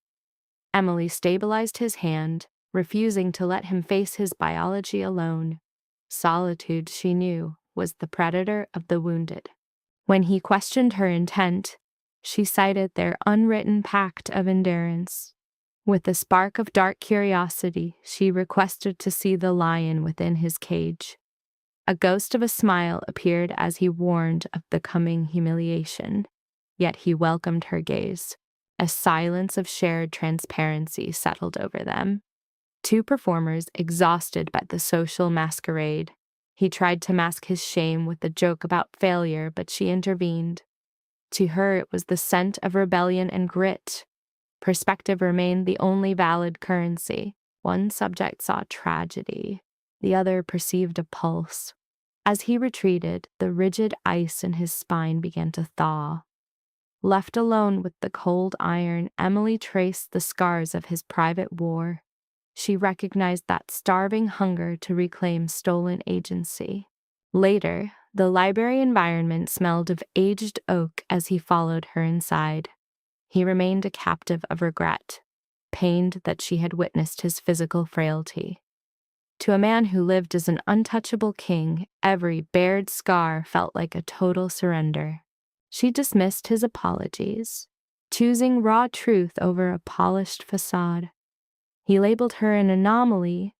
Emily stabilized his hand, refusing to let him face his biology alone. Solitude, she knew, was the predator of the wounded. When he questioned her intent, she cited their unwritten pact of endurance. With a spark of dark curiosity, she requested to see the lion within his cage. A ghost of a smile appeared as he warned of the coming humiliation, yet he welcomed her gaze. A silence of shared transparency settled over them. 2 performers exhausted by the social masquerade. He tried to mask his shame with a joke about failure, but she intervened. To her, it was the scent of rebellion and grit. Perspective remained the only valid currency. One subject saw tragedy. The other perceived a pulse. As he retreated, the rigid ice in his spine began to thaw. Left alone with the cold iron, Emily traced the scars of his private war. She recognized that starving hunger to reclaim stolen agency. Later, the library environment smelled of aged oak as he followed her inside. He remained a captive of regret, pained that she had witnessed his physical frailty. To a man who lived as an untouchable king, every bared scar felt like a total surrender. She dismissed his apologies, choosing raw truth over a polished facade. He labeled her an anomaly,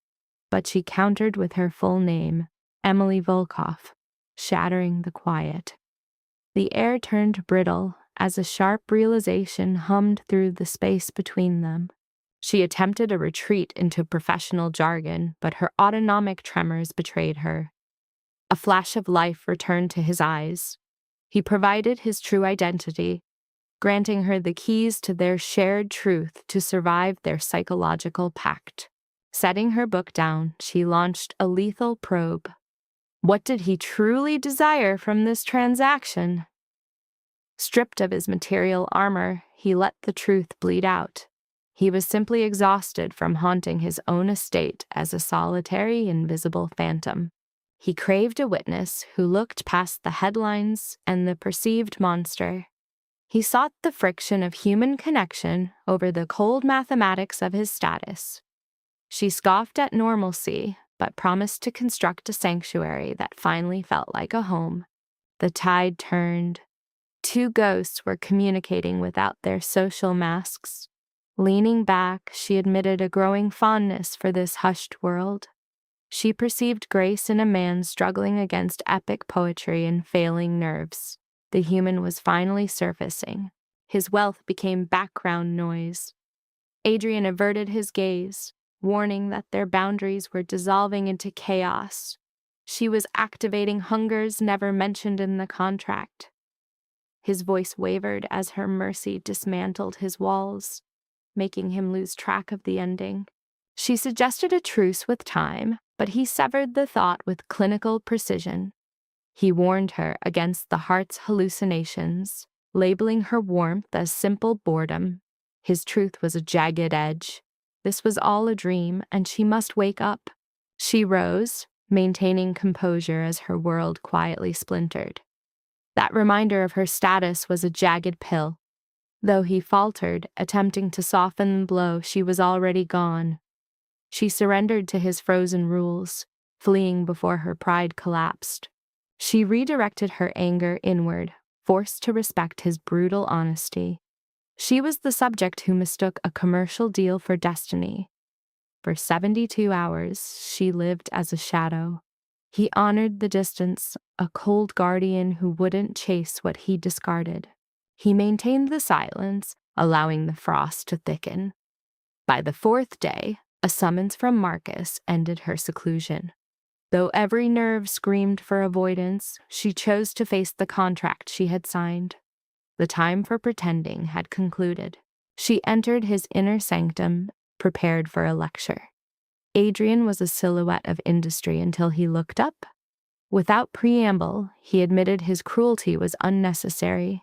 but she countered with her full name, Emily Volkoff, shattering the quiet. The air turned brittle as a sharp realization hummed through the space between them. She attempted a retreat into professional jargon, but her autonomic tremors betrayed her. A flash of life returned to his eyes. He provided his true identity, granting her the keys to their shared truth to survive their psychological pact. Setting her book down, she launched a lethal probe. What did he truly desire from this transaction? Stripped of his material armor, he let the truth bleed out. He was simply exhausted from haunting his own estate as a solitary, invisible phantom. He craved a witness who looked past the headlines and the perceived monster. He sought the friction of human connection over the cold mathematics of his status. She scoffed at normalcy, but promised to construct a sanctuary that finally felt like a home. The tide turned. Two ghosts were communicating without their social masks. Leaning back, she admitted a growing fondness for this hushed world. She perceived grace in a man struggling against epic poetry and failing nerves. The human was finally surfacing. His wealth became background noise. Adrian averted his gaze, warning that their boundaries were dissolving into chaos. She was activating hungers never mentioned in the contract. His voice wavered as her mercy dismantled his walls, making him lose track of the ending. She suggested a truce with time, but he severed the thought with clinical precision. He warned her against the heart's hallucinations, labeling her warmth as simple boredom. His truth was a jagged edge. This was all a dream, and she must wake up. She rose, maintaining composure as her world quietly splintered. That reminder of her status was a jagged pill. Though he faltered, attempting to soften the blow, she was already gone. She surrendered to his frozen rules, fleeing before her pride collapsed. She redirected her anger inward, forced to respect his brutal honesty. She was the subject who mistook a commercial deal for destiny. For 72 hours, she lived as a shadow. He honored the distance, a cold guardian who wouldn't chase what he discarded. He maintained the silence, allowing the frost to thicken. By the fourth day, a summons from Marcus ended her seclusion. Though every nerve screamed for avoidance, she chose to face the contract she had signed. The time for pretending had concluded. She entered his inner sanctum, prepared for a lecture. Adrian was a silhouette of industry until he looked up. Without preamble, he admitted his cruelty was unnecessary.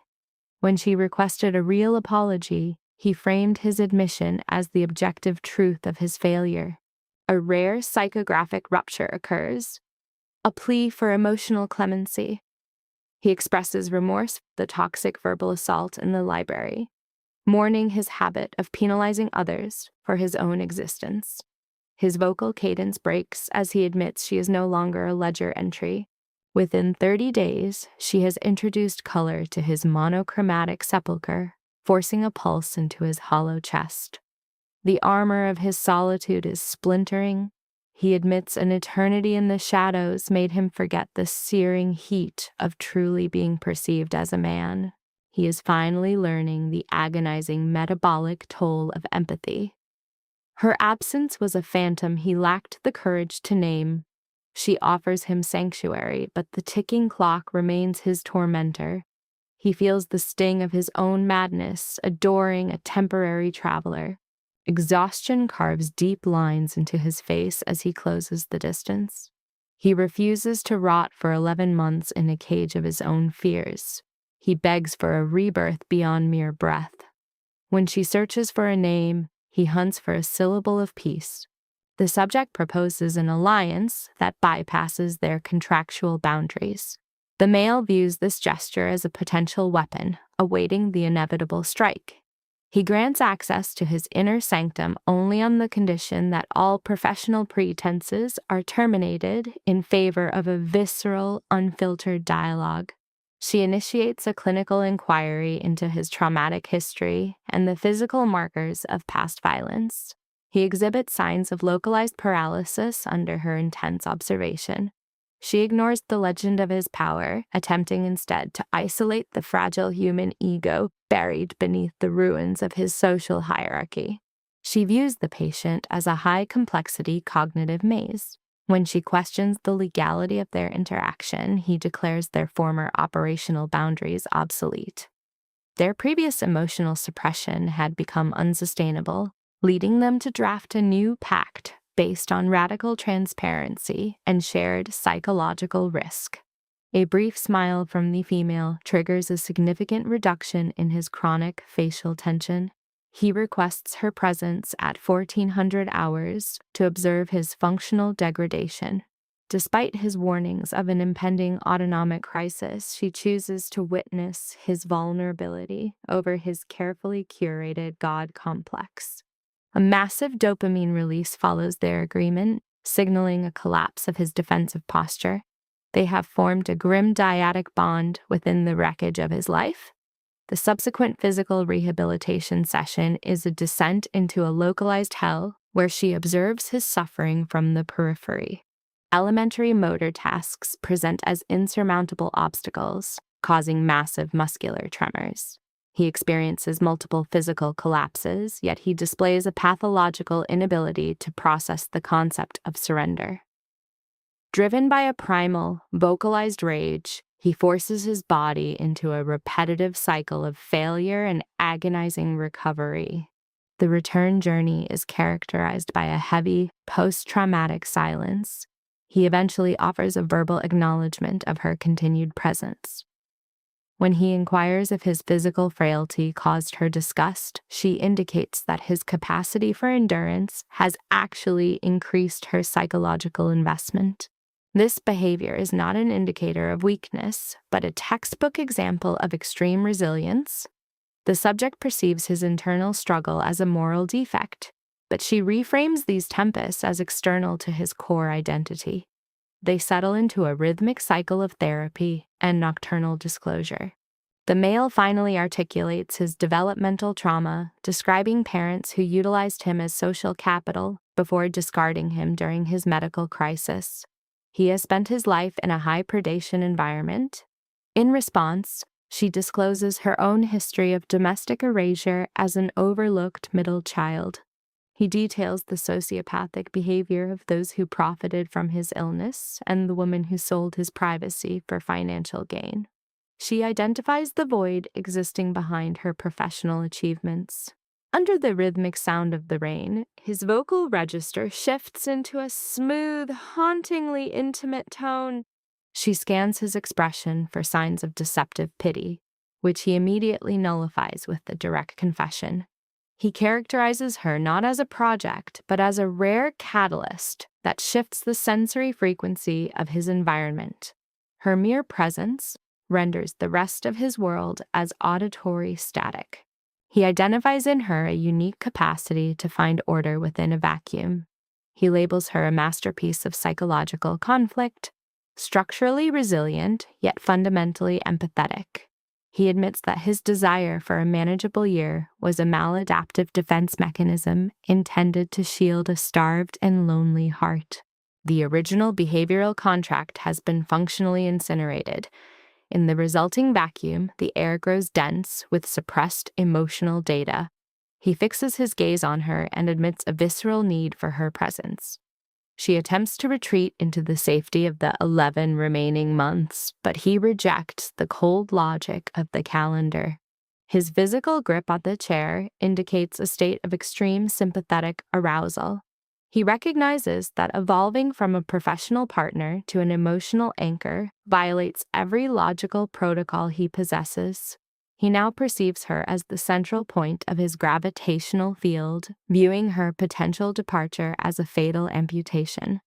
When she requested a real apology, he framed his admission as the objective truth of his failure. A rare psychographic rupture occurs, a plea for emotional clemency. He expresses remorse for the toxic verbal assault in the library, mourning his habit of penalizing others for his own existence. His vocal cadence breaks as he admits she is no longer a ledger entry. Within 30 days, she has introduced color to his monochromatic sepulcher, forcing a pulse into his hollow chest. The armor of his solitude is splintering. He admits an eternity in the shadows made him forget the searing heat of truly being perceived as a man. He is finally learning the agonizing metabolic toll of empathy. Her absence was a phantom he lacked the courage to name. She offers him sanctuary, but the ticking clock remains his tormentor. He feels the sting of his own madness, adoring a temporary traveler. Exhaustion carves deep lines into his face as he closes the distance. He refuses to rot for 11 months in a cage of his own fears. He begs for a rebirth beyond mere breath. When she searches for a name, he hunts for a syllable of peace. The subject proposes an alliance that bypasses their contractual boundaries. The male views this gesture as a potential weapon, awaiting the inevitable strike. He grants access to his inner sanctum only on the condition that all professional pretenses are terminated in favor of a visceral, unfiltered dialogue. She initiates a clinical inquiry into his traumatic history and the physical markers of past violence. He exhibits signs of localized paralysis under her intense observation. She ignores the legend of his power, attempting instead to isolate the fragile human ego buried beneath the ruins of his social hierarchy. She views the patient as a high-complexity cognitive maze. When she questions the legality of their interaction, he declares their former operational boundaries obsolete. Their previous emotional suppression had become unsustainable, leading them to draft a new pact based on radical transparency and shared psychological risk. A brief smile from the female triggers a significant reduction in his chronic facial tension. He requests her presence at 1400 hours to observe his functional degradation. Despite his warnings of an impending autonomic crisis, she chooses to witness his vulnerability over his carefully curated God complex. A massive dopamine release follows their agreement, signaling a collapse of his defensive posture. They have formed a grim dyadic bond within the wreckage of his life. The subsequent physical rehabilitation session is a descent into a localized hell where she observes his suffering from the periphery. Elementary motor tasks present as insurmountable obstacles, causing massive muscular tremors. He experiences multiple physical collapses, yet he displays a pathological inability to process the concept of surrender. Driven by a primal, vocalized rage, he forces his body into a repetitive cycle of failure and agonizing recovery. The return journey is characterized by a heavy, post-traumatic silence. He eventually offers a verbal acknowledgement of her continued presence. When he inquires if his physical frailty caused her disgust, she indicates that his capacity for endurance has actually increased her psychological investment. This behavior is not an indicator of weakness, but a textbook example of extreme resilience. The subject perceives his internal struggle as a moral defect, but she reframes these tempests as external to his core identity. They settle into a rhythmic cycle of therapy and nocturnal disclosure. The male finally articulates his developmental trauma, describing parents who utilized him as social capital before discarding him during his medical crisis. He has spent his life in a high-predation environment. In response, she discloses her own history of domestic erasure as an overlooked middle child. He details the sociopathic behavior of those who profited from his illness and the woman who sold his privacy for financial gain. She identifies the void existing behind her professional achievements. Under the rhythmic sound of the rain, his vocal register shifts into a smooth, hauntingly intimate tone. She scans his expression for signs of deceptive pity, which he immediately nullifies with the direct confession. He characterizes her not as a project, but as a rare catalyst that shifts the sensory frequency of his environment. Her mere presence renders the rest of his world as auditory static. He identifies in her a unique capacity to find order within a vacuum. He labels her a masterpiece of psychological conflict, structurally resilient, yet fundamentally empathetic. He admits that his desire for a manageable year was a maladaptive defense mechanism intended to shield a starved and lonely heart. The original behavioral contract has been functionally incinerated. In the resulting vacuum, the air grows dense with suppressed emotional data. He fixes his gaze on her and admits a visceral need for her presence. She attempts to retreat into the safety of the 11 remaining months, but he rejects the cold logic of the calendar. His physical grip on the chair indicates a state of extreme sympathetic arousal. He recognizes that evolving from a professional partner to an emotional anchor violates every logical protocol he possesses. He now perceives her as the central point of his gravitational field, viewing her potential departure as a fatal amputation.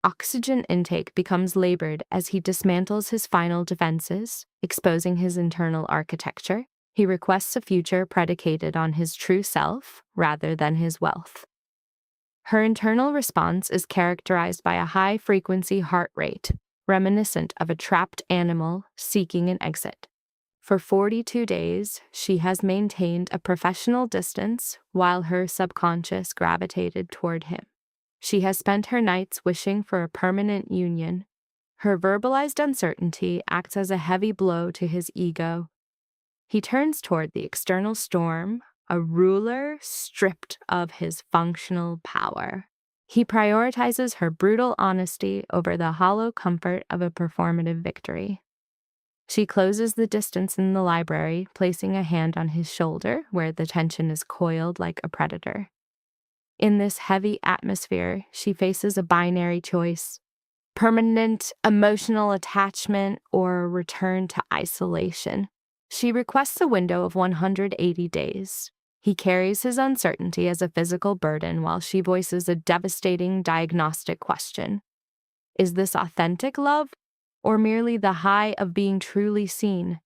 Oxygen intake becomes labored as he dismantles his final defenses, exposing his internal architecture. He requests a future predicated on his true self rather than his wealth. Her internal response is characterized by a high-frequency heart rate, reminiscent of a trapped animal seeking an exit. For 42 days, she has maintained a professional distance while her subconscious gravitated toward him. She has spent her nights wishing for a permanent union. Her verbalized uncertainty acts as a heavy blow to his ego. He turns toward the external storm, a ruler stripped of his functional power. He prioritizes her brutal honesty over the hollow comfort of a performative victory. She closes the distance in the library, placing a hand on his shoulder where the tension is coiled like a predator. In this heavy atmosphere, she faces a binary choice: permanent emotional attachment or a return to isolation. She requests a window of 180 days. He carries his uncertainty as a physical burden while she voices a devastating diagnostic question. Is this authentic love, or merely the high of being truly seen?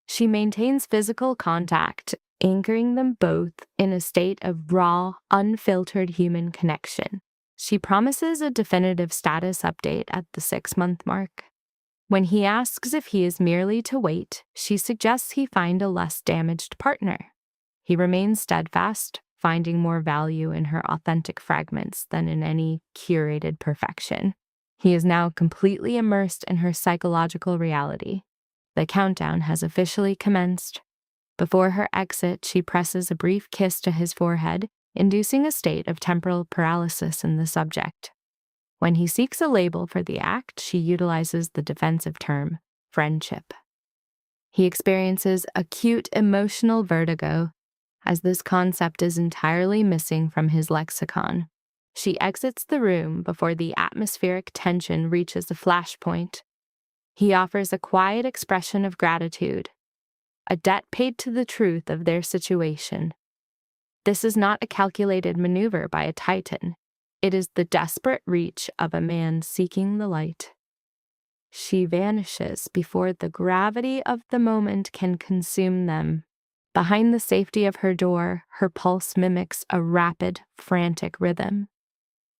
She maintains physical contact, anchoring them both in a state of raw, unfiltered human connection. She promises a definitive status update at the 6-month mark. When he asks if he is merely to wait, she suggests he find a less damaged partner. He remains steadfast, finding more value in her authentic fragments than in any curated perfection. He is now completely immersed in her psychological reality. The countdown has officially commenced. Before her exit, she presses a brief kiss to his forehead, inducing a state of temporal paralysis in the subject. When he seeks a label for the act, she utilizes the defensive term, friendship. He experiences acute emotional vertigo, as this concept is entirely missing from his lexicon. She exits the room before the atmospheric tension reaches a flashpoint. He offers a quiet expression of gratitude, a debt paid to the truth of their situation. This is not a calculated maneuver by a titan. It is the desperate reach of a man seeking the light. She vanishes before the gravity of the moment can consume them. Behind the safety of her door, her pulse mimics a rapid, frantic rhythm.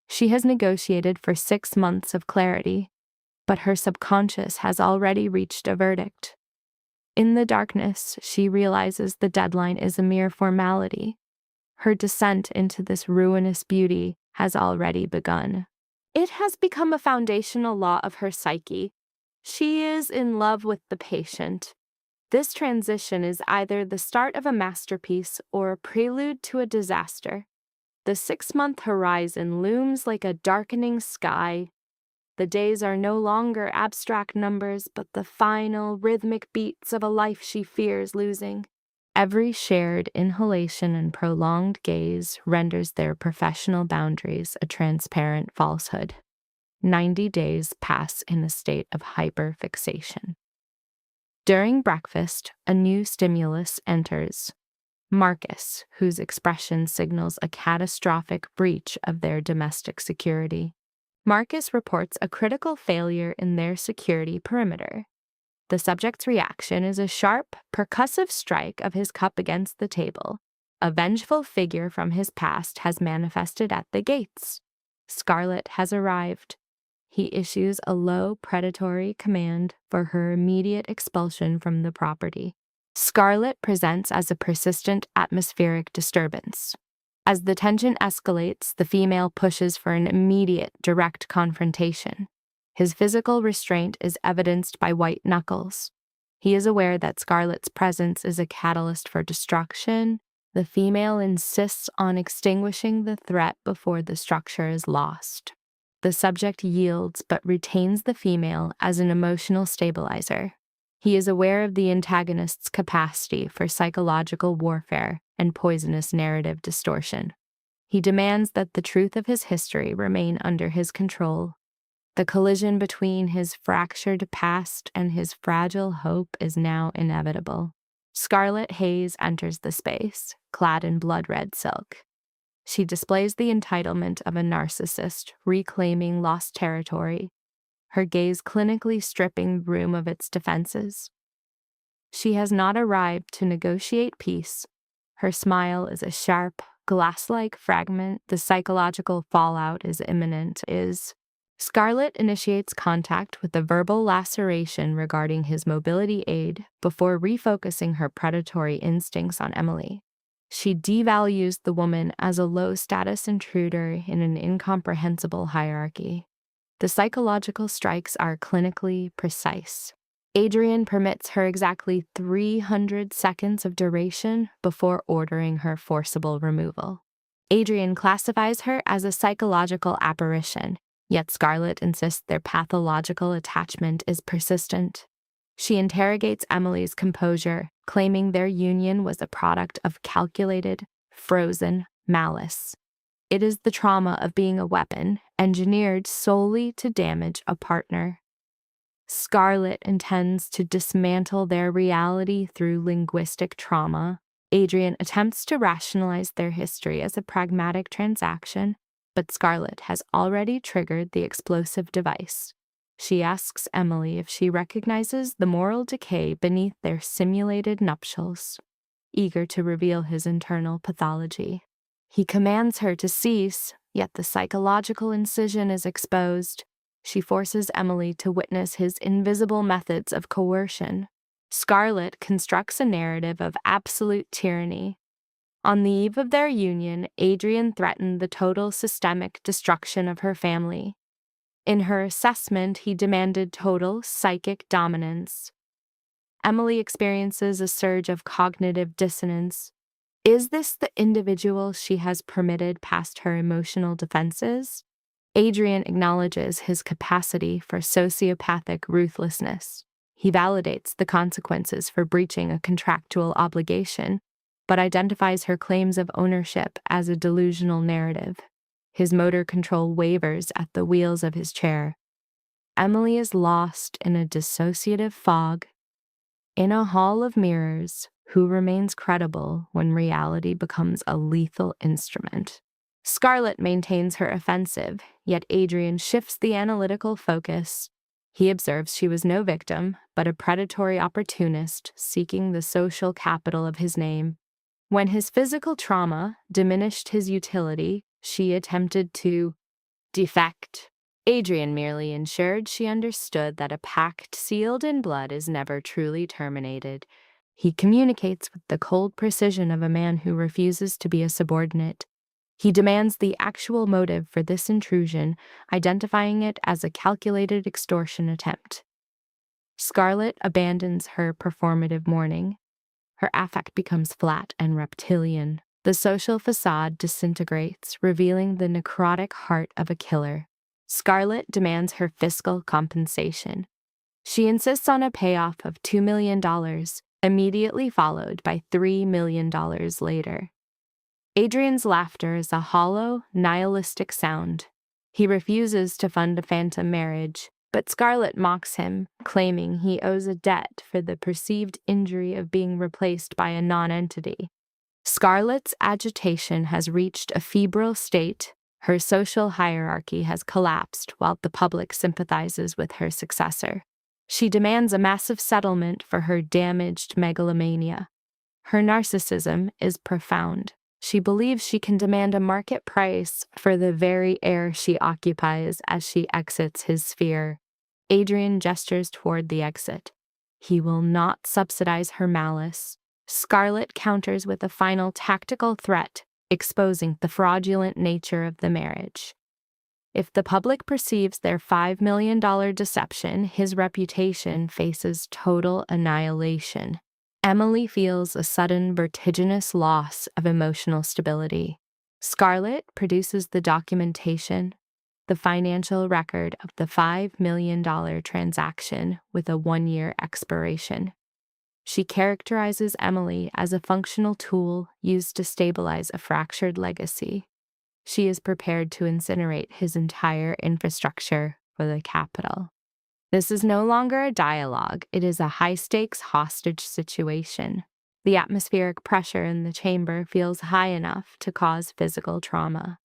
She has negotiated for 6 months of clarity, but her subconscious has already reached a verdict. In the darkness, she realizes the deadline is a mere formality. Her descent into this ruinous beauty has already begun. It has become a foundational law of her psyche. She is in love with the patient. This transition is either the start of a masterpiece or a prelude to a disaster. The 6-month horizon looms like a darkening sky. The days are no longer abstract numbers, but the final, rhythmic beats of a life she fears losing. Every shared inhalation and prolonged gaze renders their professional boundaries a transparent falsehood. 90 days pass in a state of hyperfixation. During breakfast, a new stimulus enters. Marcus, whose expression signals a catastrophic breach of their domestic security. Marcus reports a critical failure in their security perimeter. The subject's reaction is a sharp, percussive strike of his cup against the table. A vengeful figure from his past has manifested at the gates. Scarlet has arrived. He issues a low, predatory command for her immediate expulsion from the property. Scarlet presents as a persistent atmospheric disturbance. As the tension escalates, the female pushes for an immediate, direct confrontation. His physical restraint is evidenced by white knuckles. He is aware that Scarlet's presence is a catalyst for destruction. The female insists on extinguishing the threat before the structure is lost. The subject yields but retains the female as an emotional stabilizer. He is aware of the antagonist's capacity for psychological warfare and poisonous narrative distortion. He demands that the truth of his history remain under his control. The collision between his fractured past and his fragile hope is now inevitable. Scarlet Haze enters the space, clad in blood-red silk. She displays the entitlement of a narcissist reclaiming lost territory, her gaze clinically stripping the room of its defenses. She has not arrived to negotiate peace. Her smile is a sharp, glass-like fragment. The psychological fallout is imminent. Scarlet initiates contact with a verbal laceration regarding his mobility aid before refocusing her predatory instincts on Emily. She devalues the woman as a low-status intruder in an incomprehensible hierarchy. The psychological strikes are clinically precise. Adrian permits her exactly 300 seconds of duration before ordering her forcible removal. Adrian classifies her as a psychological apparition, yet Scarlett insists their pathological attachment is persistent. She interrogates Emily's composure, claiming their union was a product of calculated, frozen malice. It is the trauma of being a weapon, engineered solely to damage a partner. Scarlett intends to dismantle their reality through linguistic trauma. Adrian attempts to rationalize their history as a pragmatic transaction, but Scarlett has already triggered the explosive device. She asks Emily if she recognizes the moral decay beneath their simulated nuptials, eager to reveal his internal pathology. He commands her to cease, yet the psychological incision is exposed. She forces Emily to witness his invisible methods of coercion. Scarlett constructs a narrative of absolute tyranny. On the eve of their union, Adrian threatened the total systemic destruction of her family. In her assessment, he demanded total psychic dominance. Emily experiences a surge of cognitive dissonance. Is this the individual she has permitted past her emotional defenses? Adrian acknowledges his capacity for sociopathic ruthlessness. He validates the consequences for breaching a contractual obligation, but identifies her claims of ownership as a delusional narrative. His motor control wavers at the wheels of his chair. Emily is lost in a dissociative fog. In a hall of mirrors, who remains credible when reality becomes a lethal instrument? Scarlett maintains her offensive, yet Adrian shifts the analytical focus. He observes she was no victim, but a predatory opportunist seeking the social capital of his name. When his physical trauma diminished his utility, she attempted to defect. Adrian merely ensured she understood that a pact sealed in blood is never truly terminated. He communicates with the cold precision of a man who refuses to be a subordinate. He demands the actual motive for this intrusion, identifying it as a calculated extortion attempt. Scarlett abandons her performative mourning. Her affect becomes flat and reptilian. The social facade disintegrates, revealing the necrotic heart of a killer. Scarlett demands her fiscal compensation. She insists on a payoff of $2 million, immediately followed by $3 million later. Adrian's laughter is a hollow, nihilistic sound. He refuses to fund a phantom marriage, but Scarlett mocks him, claiming he owes a debt for the perceived injury of being replaced by a non-entity. Scarlett's agitation has reached a febrile state. Her social hierarchy has collapsed while the public sympathizes with her successor. She demands a massive settlement for her damaged megalomania. Her narcissism is profound. She believes she can demand a market price for the very air she occupies as she exits his sphere. Adrian gestures toward the exit. He will not subsidize her malice. Scarlett counters with a final tactical threat, exposing the fraudulent nature of the marriage. If the public perceives their $5 million deception, his reputation faces total annihilation. Emily feels a sudden vertiginous loss of emotional stability. Scarlett produces the documentation, the financial record of the $5 million transaction with a 1-year expiration. She characterizes Emily as a functional tool used to stabilize a fractured legacy. She is prepared to incinerate his entire infrastructure for the capital. This is no longer a dialogue, it is a high-stakes hostage situation. The atmospheric pressure in the chamber feels high enough to cause physical trauma.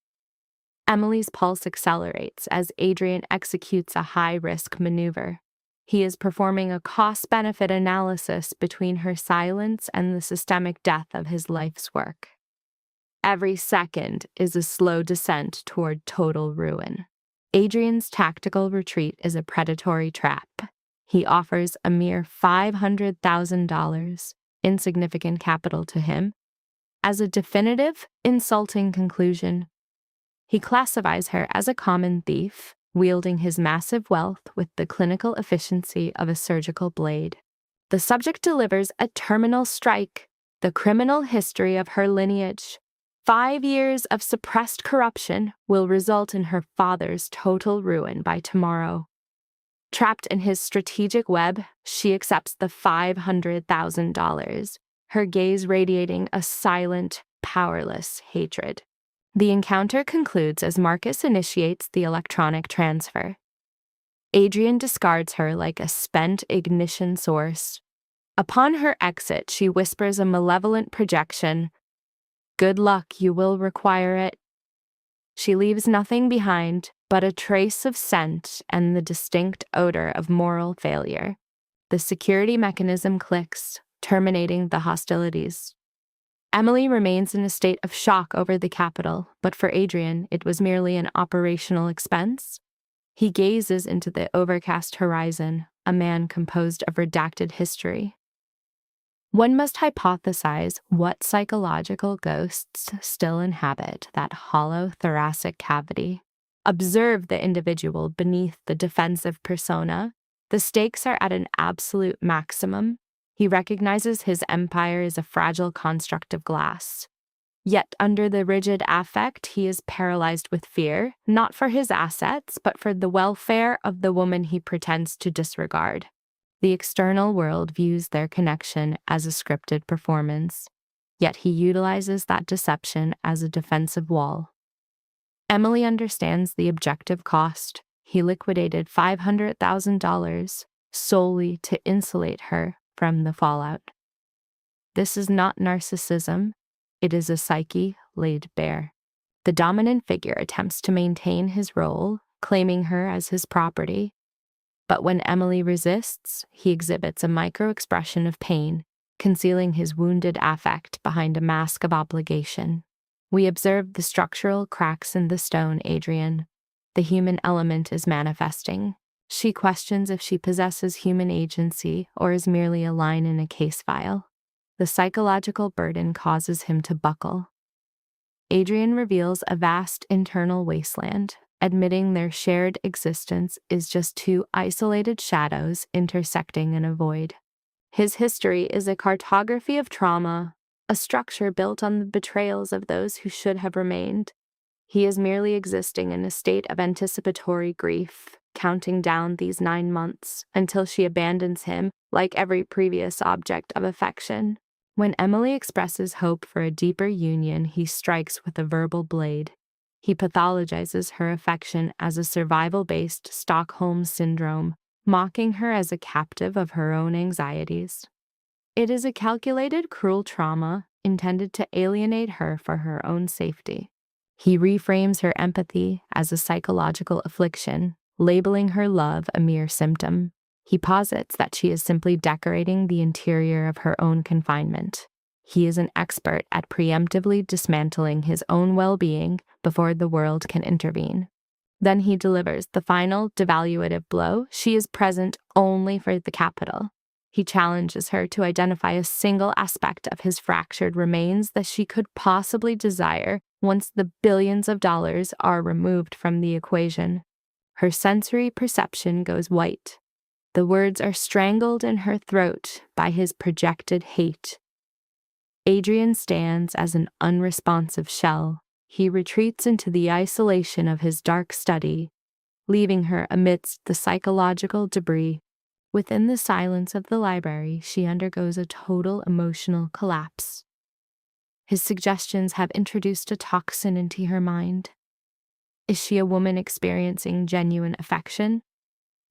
Emily's pulse accelerates as Adrian executes a high-risk maneuver. He is performing a cost-benefit analysis between her silence and the systemic death of his life's work. Every second is a slow descent toward total ruin. Adrian's tactical retreat is a predatory trap. He offers a mere $500,000, insignificant capital to him, as a definitive, insulting conclusion. He classifies her as a common thief, wielding his massive wealth with the clinical efficiency of a surgical blade. The subject delivers a terminal strike, the criminal history of her lineage. 5 years of suppressed corruption will result in her father's total ruin by tomorrow. Trapped in his strategic web, she accepts the $500,000, her gaze radiating a silent, powerless hatred. The encounter concludes as Marcus initiates the electronic transfer. Adrian discards her like a spent ignition source. Upon her exit, she whispers a malevolent projection, "Good luck, you will require it." She leaves nothing behind but a trace of scent and the distinct odor of moral failure. The security mechanism clicks, terminating the hostilities. Emily remains in a state of shock over the capital, but for Adrian, it was merely an operational expense. He gazes into the overcast horizon, a man composed of redacted history. One must hypothesize what psychological ghosts still inhabit that hollow thoracic cavity. Observe the individual beneath the defensive persona. The stakes are at an absolute maximum. He recognizes his empire as a fragile construct of glass. Yet under the rigid affect, he is paralyzed with fear, not for his assets, but for the welfare of the woman he pretends to disregard. The external world views their connection as a scripted performance, yet he utilizes that deception as a defensive wall. Emily understands the objective cost. He liquidated $500,000 solely to insulate her from the fallout. This is not narcissism. It is a psyche laid bare. The dominant figure attempts to maintain his role, claiming her as his property. But when Emily resists, he exhibits a micro-expression of pain, concealing his wounded affect behind a mask of obligation. We observe the structural cracks in the stone, Adrian. The human element is manifesting. She questions if she possesses human agency or is merely a line in a case file. The psychological burden causes him to buckle. Adrian reveals a vast internal wasteland, admitting their shared existence is just two isolated shadows intersecting in a void. His history is a cartography of trauma, a structure built on the betrayals of those who should have remained. He is merely existing in a state of anticipatory grief, counting down these 9 months until she abandons him like every previous object of affection. When Emily expresses hope for a deeper union, he strikes with a verbal blade. He pathologizes her affection as a survival-based Stockholm syndrome, mocking her as a captive of her own anxieties. It is a calculated, cruel trauma intended to alienate her for her own safety. He reframes her empathy as a psychological affliction, labeling her love a mere symptom. He posits that she is simply decorating the interior of her own confinement. He is an expert at preemptively dismantling his own well-being before the world can intervene. Then he delivers the final devaluative blow. She is present only for the capital. He challenges her to identify a single aspect of his fractured remains that she could possibly desire once the billions of dollars are removed from the equation. Her sensory perception goes white. The words are strangled in her throat by his projected hate. Adrian stands as an unresponsive shell. He retreats into the isolation of his dark study, leaving her amidst the psychological debris. Within the silence of the library, she undergoes a total emotional collapse. His suggestions have introduced a toxin into her mind. Is she a woman experiencing genuine affection,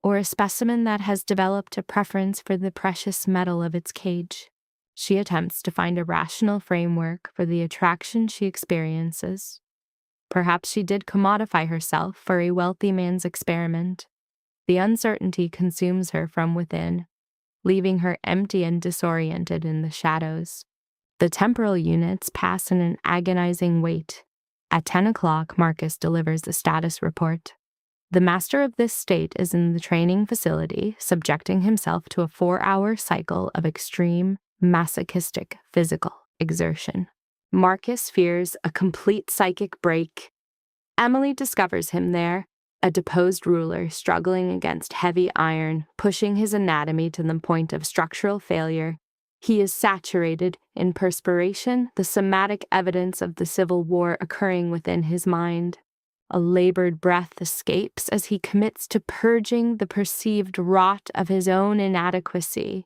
or a specimen that has developed a preference for the precious metal of its cage? She attempts to find a rational framework for the attraction she experiences. Perhaps she did commodify herself for a wealthy man's experiment. The uncertainty consumes her from within, leaving her empty and disoriented in the shadows. The temporal units pass in an agonizing wait. At 10 o'clock, Marcus delivers a status report. The master of this state is in the training facility, subjecting himself to a 4-hour cycle of extreme, masochistic physical exertion. Marcus fears a complete psychic break. Emily discovers him there, a deposed ruler struggling against heavy iron, pushing his anatomy to the point of structural failure. He is saturated in perspiration, the somatic evidence of the civil war occurring within his mind. A labored breath escapes as he commits to purging the perceived rot of his own inadequacy.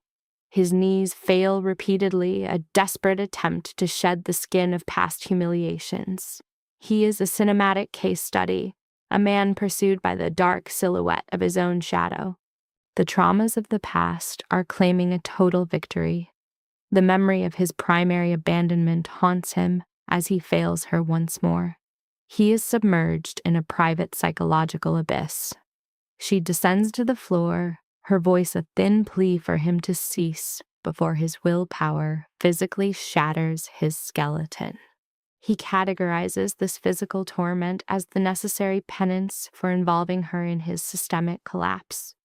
His knees fail repeatedly, a desperate attempt to shed the skin of past humiliations. He is a cinematic case study, a man pursued by the dark silhouette of his own shadow. The traumas of the past are claiming a total victory. The memory of his primary abandonment haunts him as he fails her once more. He is submerged in a private psychological abyss. She descends to the floor, her voice a thin plea for him to cease before his willpower physically shatters his skeleton. He categorizes this physical torment as the necessary penance for involving her in his systemic collapse.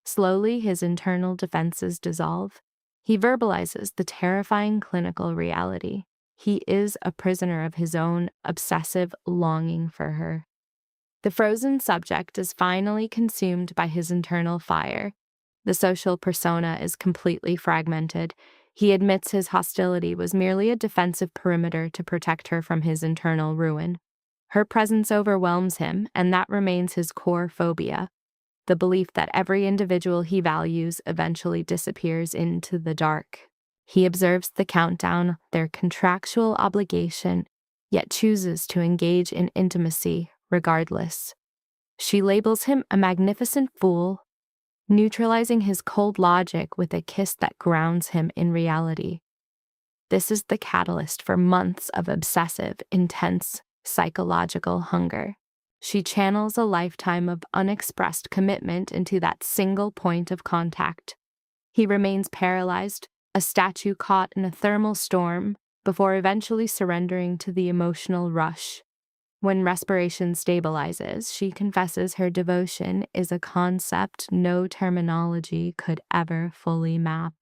Slowly, his internal defenses dissolve. He verbalizes the terrifying clinical reality. He is a prisoner of his own obsessive longing for her. The frozen subject is finally consumed by his internal fire. The social persona is completely fragmented. He admits his hostility was merely a defensive perimeter to protect her from his internal ruin. Her presence overwhelms him, and that remains his core phobia, the belief that every individual he values eventually disappears into the dark. He observes the countdown, their contractual obligation, yet chooses to engage in intimacy regardless. She labels him a magnificent fool, neutralizing his cold logic with a kiss that grounds him in reality. This is the catalyst for months of obsessive, intense psychological hunger. She channels a lifetime of unexpressed commitment into that single point of contact. He remains paralyzed, a statue caught in a thermal storm, before eventually surrendering to the emotional rush. When respiration stabilizes, she confesses her devotion is a concept no terminology could ever fully map.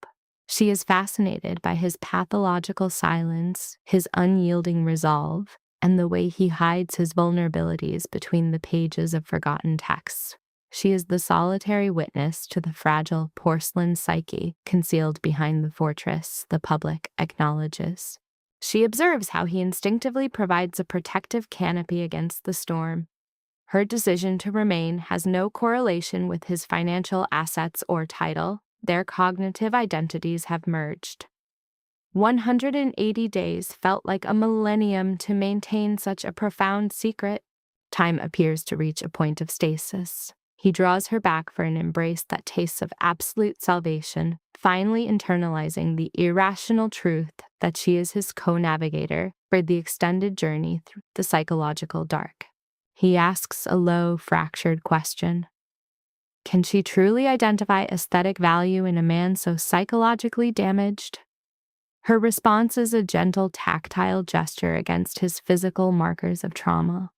She is fascinated by his pathological silence, his unyielding resolve, and the way he hides his vulnerabilities between the pages of forgotten texts. She is the solitary witness to the fragile porcelain psyche concealed behind the fortress the public acknowledges. She observes how he instinctively provides a protective canopy against the storm. Her decision to remain has no correlation with his financial assets or title. Their cognitive identities have merged. 180 days felt like a millennium to maintain such a profound secret. Time appears to reach a point of stasis. He draws her back for an embrace that tastes of absolute salvation, finally internalizing the irrational truth that she is his co-navigator for the extended journey through the psychological dark. He asks a low, fractured question. Can she truly identify aesthetic value in a man so psychologically damaged? Her response is a gentle, tactile gesture against his physical markers of trauma.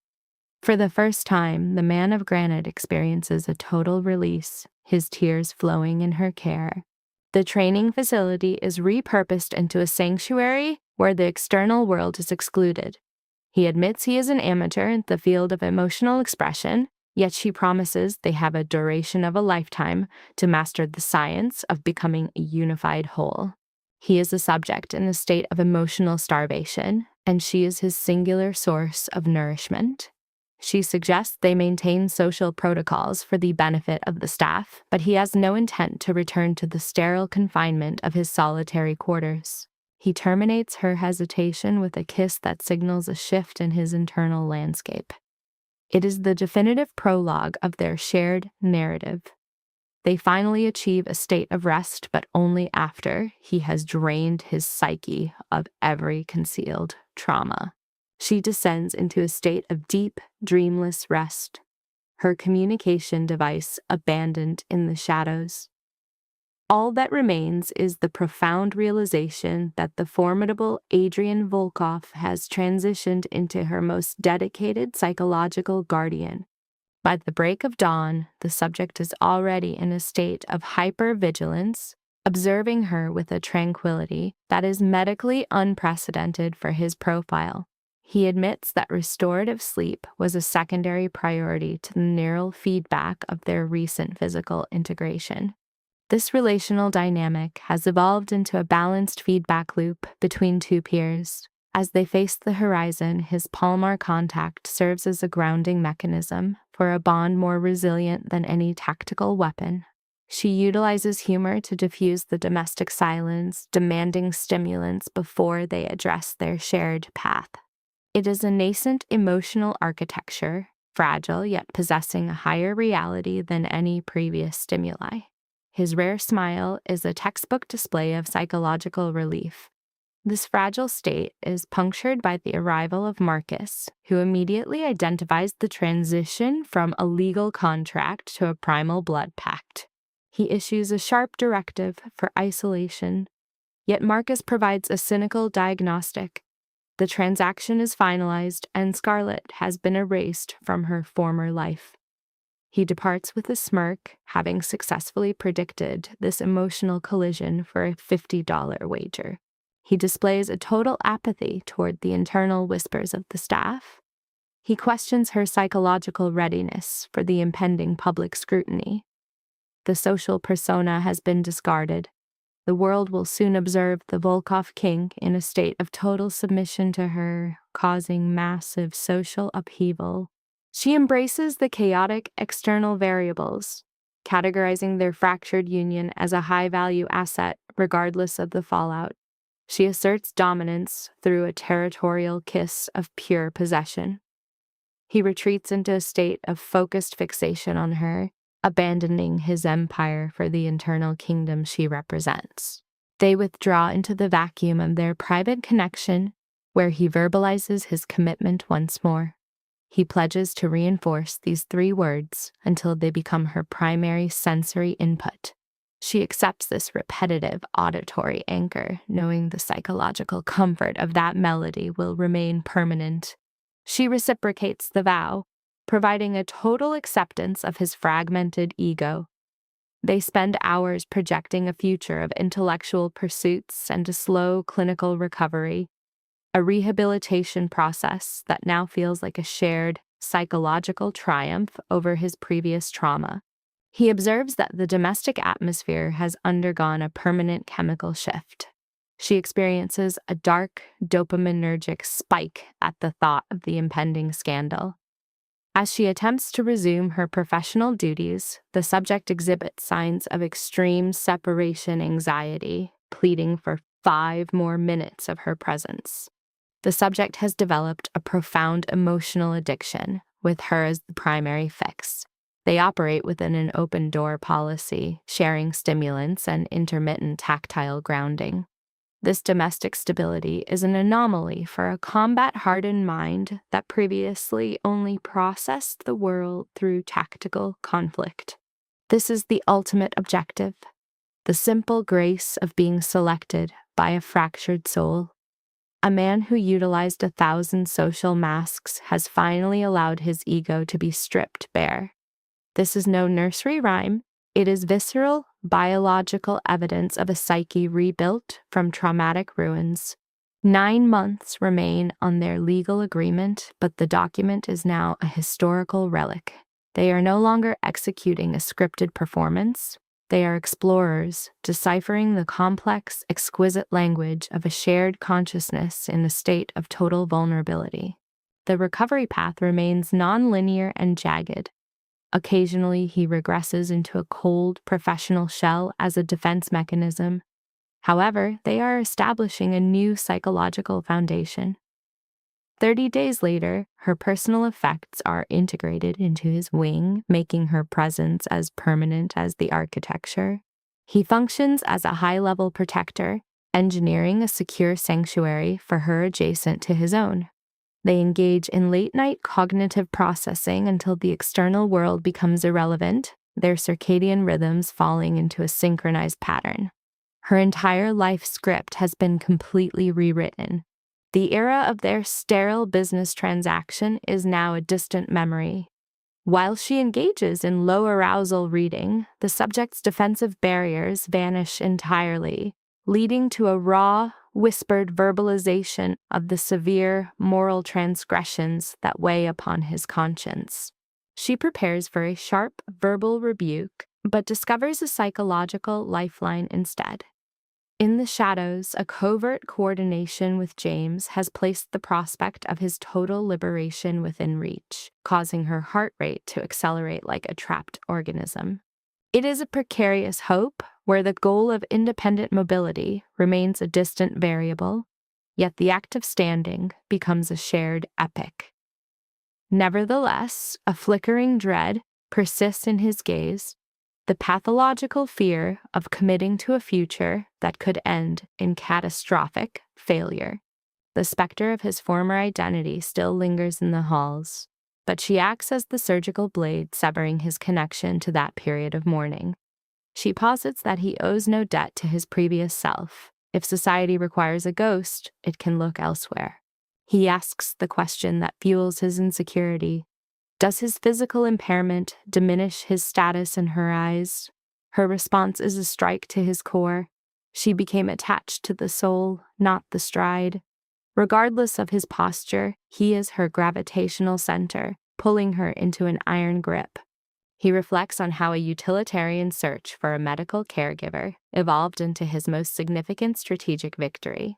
For the first time, the man of granite experiences a total release, his tears flowing in her care. The training facility is repurposed into a sanctuary where the external world is excluded. He admits he is an amateur in the field of emotional expression, yet she promises they have a duration of a lifetime to master the science of becoming a unified whole. He is a subject in a state of emotional starvation, and she is his singular source of nourishment. She suggests they maintain social protocols for the benefit of the staff, but he has no intent to return to the sterile confinement of his solitary quarters. He terminates her hesitation with a kiss that signals a shift in his internal landscape. It is the definitive prologue of their shared narrative. They finally achieve a state of rest, but only after he has drained his psyche of every concealed trauma. She descends into a state of deep, dreamless rest, her communication device abandoned in the shadows. All that remains is the profound realization that the formidable Adrian Volkov has transitioned into her most dedicated psychological guardian. By the break of dawn, the subject is already in a state of hypervigilance, observing her with a tranquility that is medically unprecedented for his profile. He admits that restorative sleep was a secondary priority to the neural feedback of their recent physical integration. This relational dynamic has evolved into a balanced feedback loop between two peers. As they face the horizon, his palmar contact serves as a grounding mechanism for a bond more resilient than any tactical weapon. She utilizes humor to diffuse the domestic silence, demanding stimulants before they address their shared path. It is a nascent emotional architecture, fragile yet possessing a higher reality than any previous stimuli. His rare smile is a textbook display of psychological relief. This fragile state is punctured by the arrival of Marcus, who immediately identifies the transition from a legal contract to a primal blood pact. He issues a sharp directive for isolation, yet Marcus provides a cynical diagnostic. The transaction is finalized, and Scarlett has been erased from her former life. He departs with a smirk, having successfully predicted this emotional collision for a $50 wager. He displays a total apathy toward the internal whispers of the staff. He questions her psychological readiness for the impending public scrutiny. The social persona has been discarded. The world will soon observe the Volkov king in a state of total submission to her, causing massive social upheaval. She embraces the chaotic external variables, categorizing their fractured union as a high-value asset regardless of the fallout. She asserts dominance through a territorial kiss of pure possession. He retreats into a state of focused fixation on her, abandoning his empire for the internal kingdom she represents. They withdraw into the vacuum of their private connection, where he verbalizes his commitment once more. He pledges to reinforce these 3 words until they become her primary sensory input. She accepts this repetitive auditory anchor, knowing the psychological comfort of that melody will remain permanent. She reciprocates the vow, providing a total acceptance of his fragmented ego. They spend hours projecting a future of intellectual pursuits and a slow clinical recovery, a rehabilitation process that now feels like a shared psychological triumph over his previous trauma. He observes that the domestic atmosphere has undergone a permanent chemical shift. She experiences a dark, dopaminergic spike at the thought of the impending scandal. As she attempts to resume her professional duties, the subject exhibits signs of extreme separation anxiety, pleading for 5 more minutes of her presence. The subject has developed a profound emotional addiction, with her as the primary fix. They operate within an open-door policy, sharing stimulants and intermittent tactile grounding. This domestic stability is an anomaly for a combat-hardened mind that previously only processed the world through tactical conflict. This is the ultimate objective, the simple grace of being selected by a fractured soul. A man who utilized 1,000 social masks has finally allowed his ego to be stripped bare. This is no nursery rhyme. It is visceral, biological evidence of a psyche rebuilt from traumatic ruins. 9 months remain on their legal agreement, but the document is now a historical relic. They are no longer executing a scripted performance. They are explorers, deciphering the complex, exquisite language of a shared consciousness in a state of total vulnerability. The recovery path remains nonlinear and jagged. Occasionally, he regresses into a cold, professional shell as a defense mechanism. However, they are establishing a new psychological foundation. 30 days later, her personal effects are integrated into his wing, making her presence as permanent as the architecture. He functions as a high-level protector, engineering a secure sanctuary for her adjacent to his own. They engage in late-night cognitive processing until the external world becomes irrelevant, their circadian rhythms falling into a synchronized pattern. Her entire life script has been completely rewritten. The era of their sterile business transaction is now a distant memory. While she engages in low arousal reading, the subject's defensive barriers vanish entirely, leading to a raw, whispered verbalization of the severe moral transgressions that weigh upon his conscience. She prepares for a sharp verbal rebuke, but discovers a psychological lifeline instead. In the shadows, a covert coordination with James has placed the prospect of his total liberation within reach, causing her heart rate to accelerate like a trapped organism. It is a precarious hope where the goal of independent mobility remains a distant variable, yet the act of standing becomes a shared epic. Nevertheless, a flickering dread persists in his gaze, the pathological fear of committing to a future that could end in catastrophic failure. The specter of his former identity still lingers in the halls, but she acts as the surgical blade severing his connection to that period of mourning. She posits that he owes no debt to his previous self. If society requires a ghost, it can look elsewhere. He asks the question that fuels his insecurity. Does his physical impairment diminish his status in her eyes? Her response is a strike to his core. She became attached to the soul, not the stride. Regardless of his posture, he is her gravitational center, pulling her into an iron grip. He reflects on how a utilitarian search for a medical caregiver evolved into his most significant strategic victory.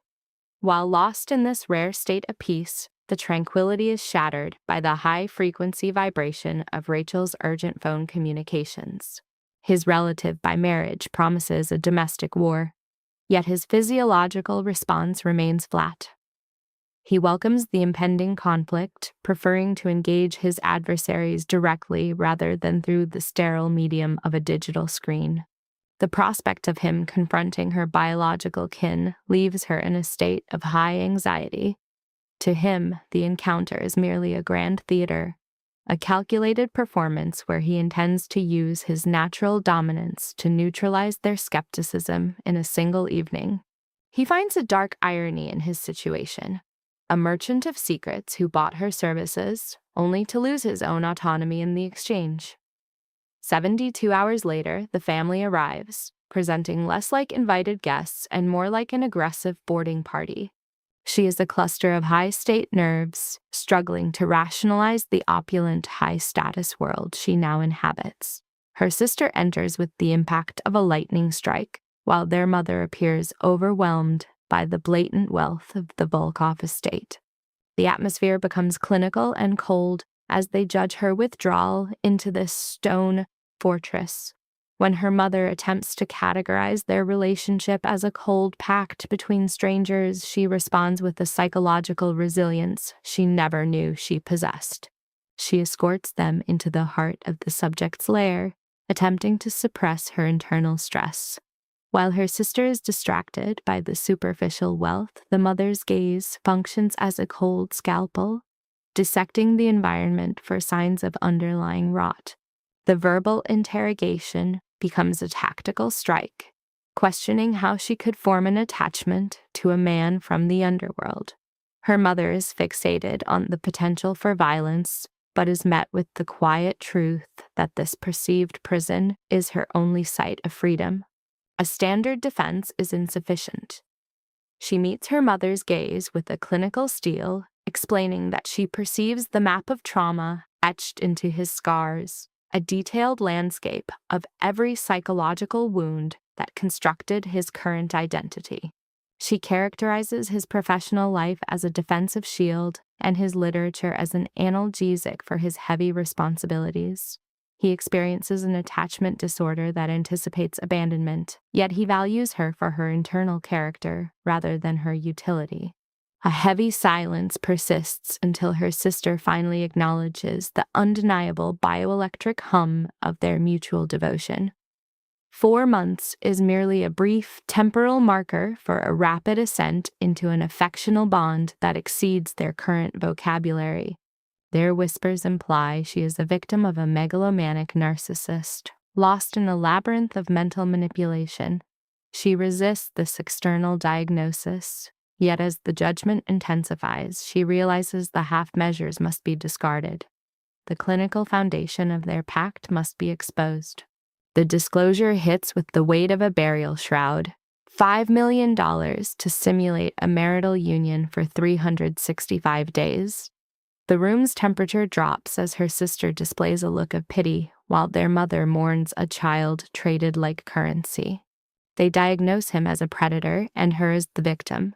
While lost in this rare state of peace, the tranquility is shattered by the high-frequency vibration of Rachel's urgent phone communications. His relative by marriage promises a domestic war, yet his physiological response remains flat. He welcomes the impending conflict, preferring to engage his adversaries directly rather than through the sterile medium of a digital screen. The prospect of him confronting her biological kin leaves her in a state of high anxiety. To him, the encounter is merely a grand theater, a calculated performance where he intends to use his natural dominance to neutralize their skepticism in a single evening. He finds a dark irony in his situation. A merchant of secrets who bought her services, only to lose his own autonomy in the exchange. 72 hours later, the family arrives, presenting less like invited guests and more like an aggressive boarding party. She is a cluster of high-state nerves, struggling to rationalize the opulent, high-status world she now inhabits. Her sister enters with the impact of a lightning strike, while their mother appears overwhelmed by the blatant wealth of the Volkov estate. The atmosphere becomes clinical and cold as they judge her withdrawal into this stone fortress. When her mother attempts to categorize their relationship as a cold pact between strangers, she responds with a psychological resilience she never knew she possessed. She escorts them into the heart of the subject's lair, attempting to suppress her internal stress. While her sister is distracted by the superficial wealth, the mother's gaze functions as a cold scalpel, dissecting the environment for signs of underlying rot. The verbal interrogation becomes a tactical strike, questioning how she could form an attachment to a man from the underworld. Her mother is fixated on the potential for violence, but is met with the quiet truth that this perceived prison is her only site of freedom. A standard defense is insufficient. She meets her mother's gaze with a clinical steel, explaining that she perceives the map of trauma etched into his scars, a detailed landscape of every psychological wound that constructed his current identity. She characterizes his professional life as a defensive shield and his literature as an analgesic for his heavy responsibilities. He experiences an attachment disorder that anticipates abandonment, yet he values her for her internal character rather than her utility. A heavy silence persists until her sister finally acknowledges the undeniable bioelectric hum of their mutual devotion. 4 months is merely a brief temporal marker for a rapid ascent into an affectional bond that exceeds their current vocabulary. Their whispers imply she is a victim of a megalomaniac narcissist, lost in a labyrinth of mental manipulation. She resists this external diagnosis, yet as the judgment intensifies, she realizes the half measures must be discarded. The clinical foundation of their pact must be exposed. The disclosure hits with the weight of a burial shroud. $5 million to simulate a marital union for 365 days. The room's temperature drops as her sister displays a look of pity while their mother mourns a child traded like currency. They diagnose him as a predator and her as the victim.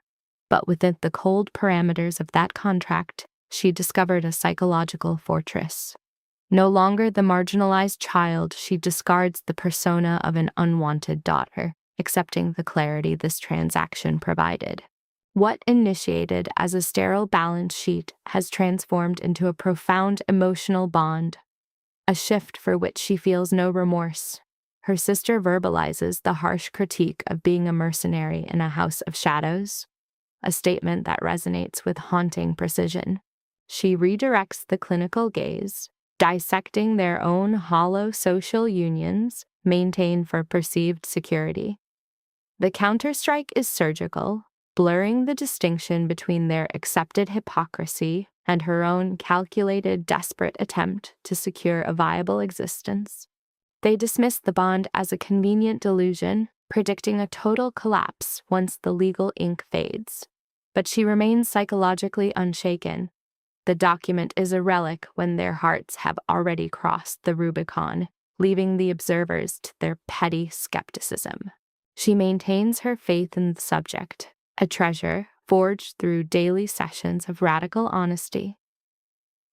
But within the cold parameters of that contract, she discovered a psychological fortress. No longer the marginalized child, she discards the persona of an unwanted daughter, accepting the clarity this transaction provided. What initiated as a sterile balance sheet has transformed into a profound emotional bond, a shift for which she feels no remorse. Her sister verbalizes the harsh critique of being a mercenary in a house of shadows, a statement that resonates with haunting precision. She redirects the clinical gaze, dissecting their own hollow social unions maintained for perceived security. The counterstrike is surgical, blurring the distinction between their accepted hypocrisy and her own calculated, desperate attempt to secure a viable existence. They dismiss the bond as a convenient delusion, predicting a total collapse once the legal ink fades. But she remains psychologically unshaken. The document is a relic when their hearts have already crossed the Rubicon, leaving the observers to their petty skepticism. She maintains her faith in the subject, a treasure forged through daily sessions of radical honesty.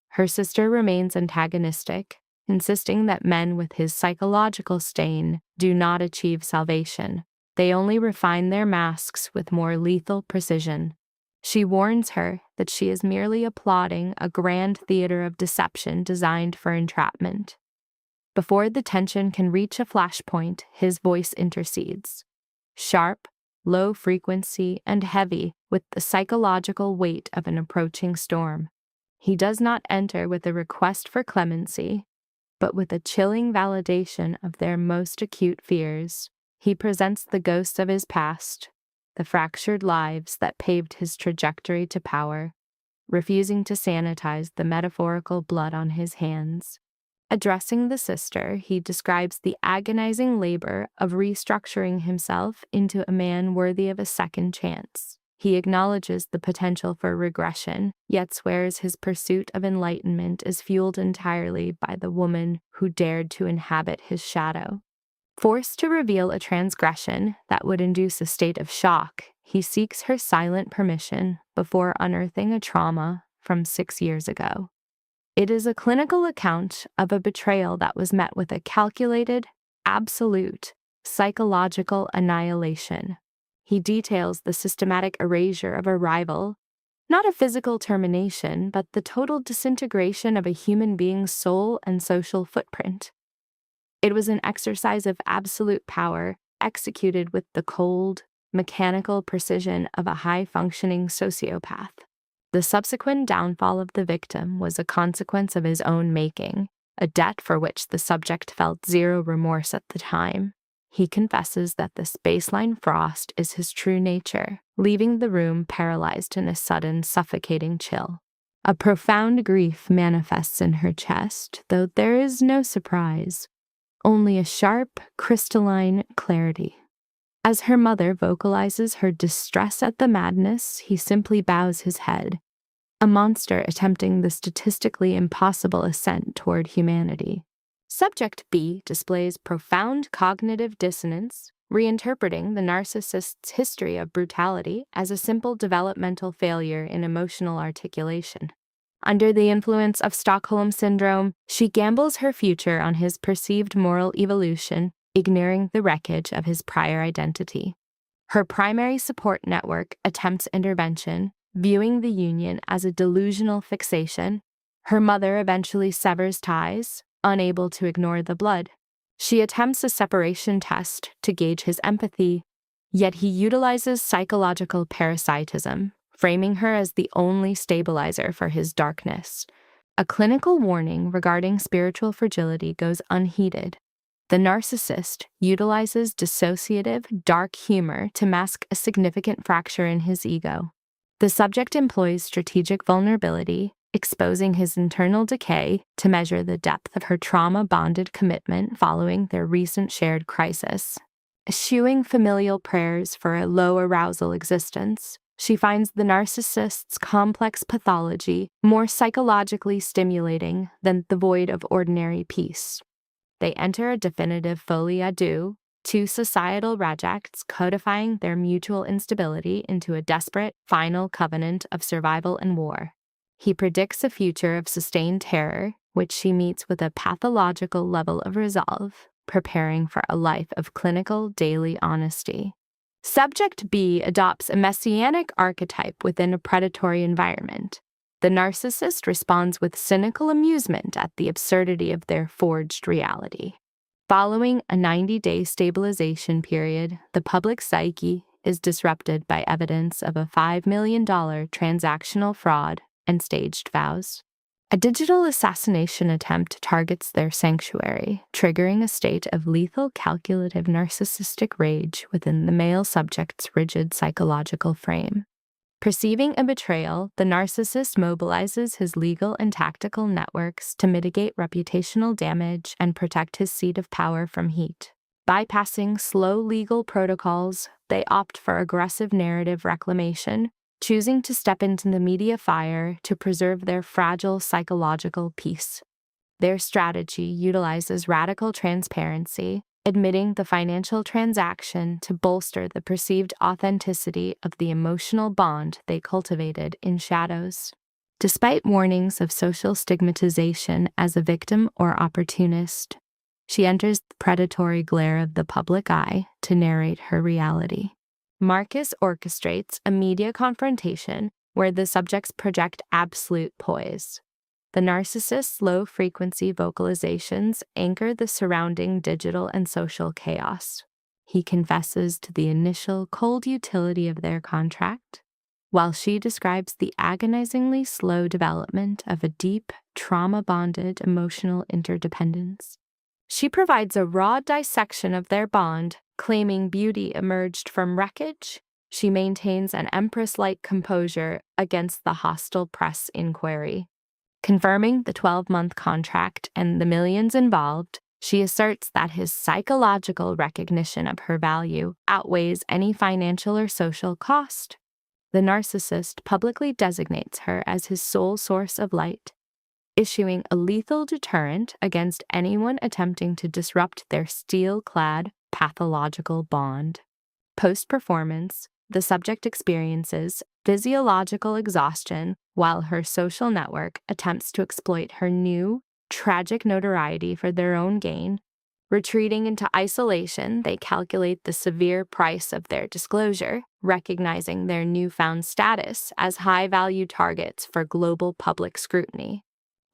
Her sister remains antagonistic, insisting that men with his psychological stain do not achieve salvation. They only refine their masks with more lethal precision. She warns her that she is merely applauding a grand theater of deception designed for entrapment. Before the tension can reach a flashpoint, his voice intercedes. Sharp, low frequency, and heavy with the psychological weight of an approaching storm. He does not enter with a request for clemency, but with a chilling validation of their most acute fears. He presents the ghosts of his past, the fractured lives that paved his trajectory to power, refusing to sanitize the metaphorical blood on his hands. Addressing the sister, he describes the agonizing labor of restructuring himself into a man worthy of a second chance. He acknowledges the potential for regression, yet swears his pursuit of enlightenment is fueled entirely by the woman who dared to inhabit his shadow. Forced to reveal a transgression that would induce a state of shock, he seeks her silent permission before unearthing a trauma from 6 years ago. It is a clinical account of a betrayal that was met with a calculated, absolute, psychological annihilation. He details the systematic erasure of a rival, not a physical termination, but the total disintegration of a human being's soul and social footprint. It was an exercise of absolute power, executed with the cold, mechanical precision of a high-functioning sociopath. The subsequent downfall of the victim was a consequence of his own making, a debt for which the subject felt zero remorse at the time. He confesses that this baseline frost is his true nature, leaving the room paralyzed in a sudden, suffocating chill. A profound grief manifests in her chest, though there is no surprise, only a sharp, crystalline clarity. As her mother vocalizes her distress at the madness, he simply bows his head, a monster attempting the statistically impossible ascent toward humanity. Subject B displays profound cognitive dissonance, reinterpreting the narcissist's history of brutality as a simple developmental failure in emotional articulation. Under the influence of Stockholm Syndrome, she gambles her future on his perceived moral evolution, ignoring the wreckage of his prior identity. Her primary support network attempts intervention, viewing the union as a delusional fixation. Her mother eventually severs ties, unable to ignore the blood. She attempts a separation test to gauge his empathy, yet he utilizes psychological parasitism, framing her as the only stabilizer for his darkness. A clinical warning regarding spiritual fragility goes unheeded. The narcissist utilizes dissociative, dark humor to mask a significant fracture in his ego. The subject employs strategic vulnerability, exposing his internal decay to measure the depth of her trauma-bonded commitment following their recent shared crisis. Eschewing familial prayers for a low arousal existence, she finds the narcissist's complex pathology more psychologically stimulating than the void of ordinary peace. They enter a definitive folie à deux, two societal rejects codifying their mutual instability into a desperate, final covenant of survival and war. He predicts a future of sustained terror, which she meets with a pathological level of resolve, preparing for a life of clinical daily honesty. Subject B adopts a messianic archetype within a predatory environment. The narcissist responds with cynical amusement at the absurdity of their forged reality. Following a 90-day stabilization period, the public psyche is disrupted by evidence of a $5 million transactional fraud and staged vows. A digital assassination attempt targets their sanctuary, triggering a state of lethal calculative narcissistic rage within the male subject's rigid psychological frame. Perceiving a betrayal, the narcissist mobilizes his legal and tactical networks to mitigate reputational damage and protect his seat of power from heat. Bypassing slow legal protocols, they opt for aggressive narrative reclamation, choosing to step into the media fire to preserve their fragile psychological peace. Their strategy utilizes radical transparency, admitting the financial transaction to bolster the perceived authenticity of the emotional bond they cultivated in shadows. Despite warnings of social stigmatization as a victim or opportunist, she enters the predatory glare of the public eye to narrate her reality. Marcus orchestrates a media confrontation where the subjects project absolute poise. The narcissist's low-frequency vocalizations anchor the surrounding digital and social chaos. He confesses to the initial cold utility of their contract, while she describes the agonizingly slow development of a deep, trauma-bonded emotional interdependence. She provides a raw dissection of their bond, claiming beauty emerged from wreckage. She maintains an empress-like composure against the hostile press inquiry. Confirming the 12-month contract and the millions involved, she asserts that his psychological recognition of her value outweighs any financial or social cost. The narcissist publicly designates her as his sole source of light, issuing a lethal deterrent against anyone attempting to disrupt their steel-clad pathological bond. Post-performance, the subject experiences physiological exhaustion while her social network attempts to exploit her new, tragic notoriety for their own gain. Retreating into isolation, they calculate the severe price of their disclosure, recognizing their newfound status as high-value targets for global public scrutiny.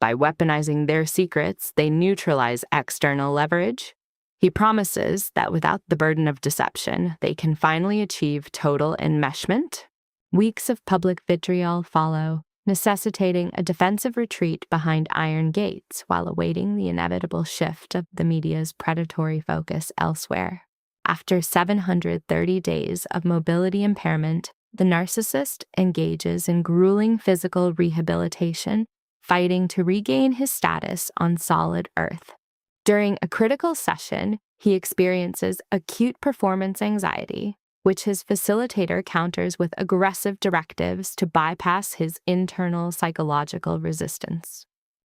By weaponizing their secrets, they neutralize external leverage. He promises that without the burden of deception, they can finally achieve total enmeshment. Weeks of public vitriol follow, necessitating a defensive retreat behind iron gates while awaiting the inevitable shift of the media's predatory focus elsewhere. After 730 days of mobility impairment, the narcissist engages in grueling physical rehabilitation, fighting to regain his status on solid earth. During a critical session, he experiences acute performance anxiety, which his facilitator counters with aggressive directives to bypass his internal psychological resistance.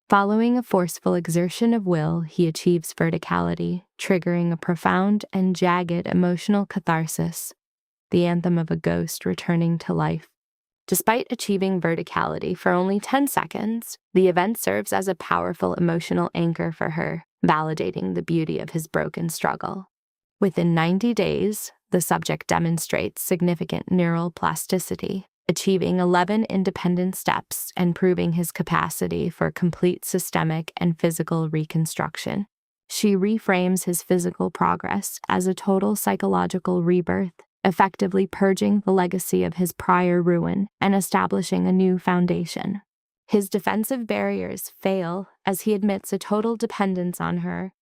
Following a forceful exertion of will, he achieves verticality, triggering a profound and jagged emotional catharsis, the anthem of a ghost returning to life. Despite achieving verticality for only 10 seconds, the event serves as a powerful emotional anchor for her, validating the beauty of his broken struggle. Within 90 days, the subject demonstrates significant neural plasticity, achieving 11 independent steps and proving his capacity for complete systemic and physical reconstruction. She reframes his physical progress as a total psychological rebirth, effectively purging the legacy of his prior ruin and establishing a new foundation. His defensive barriers fail as he admits a total dependence on her,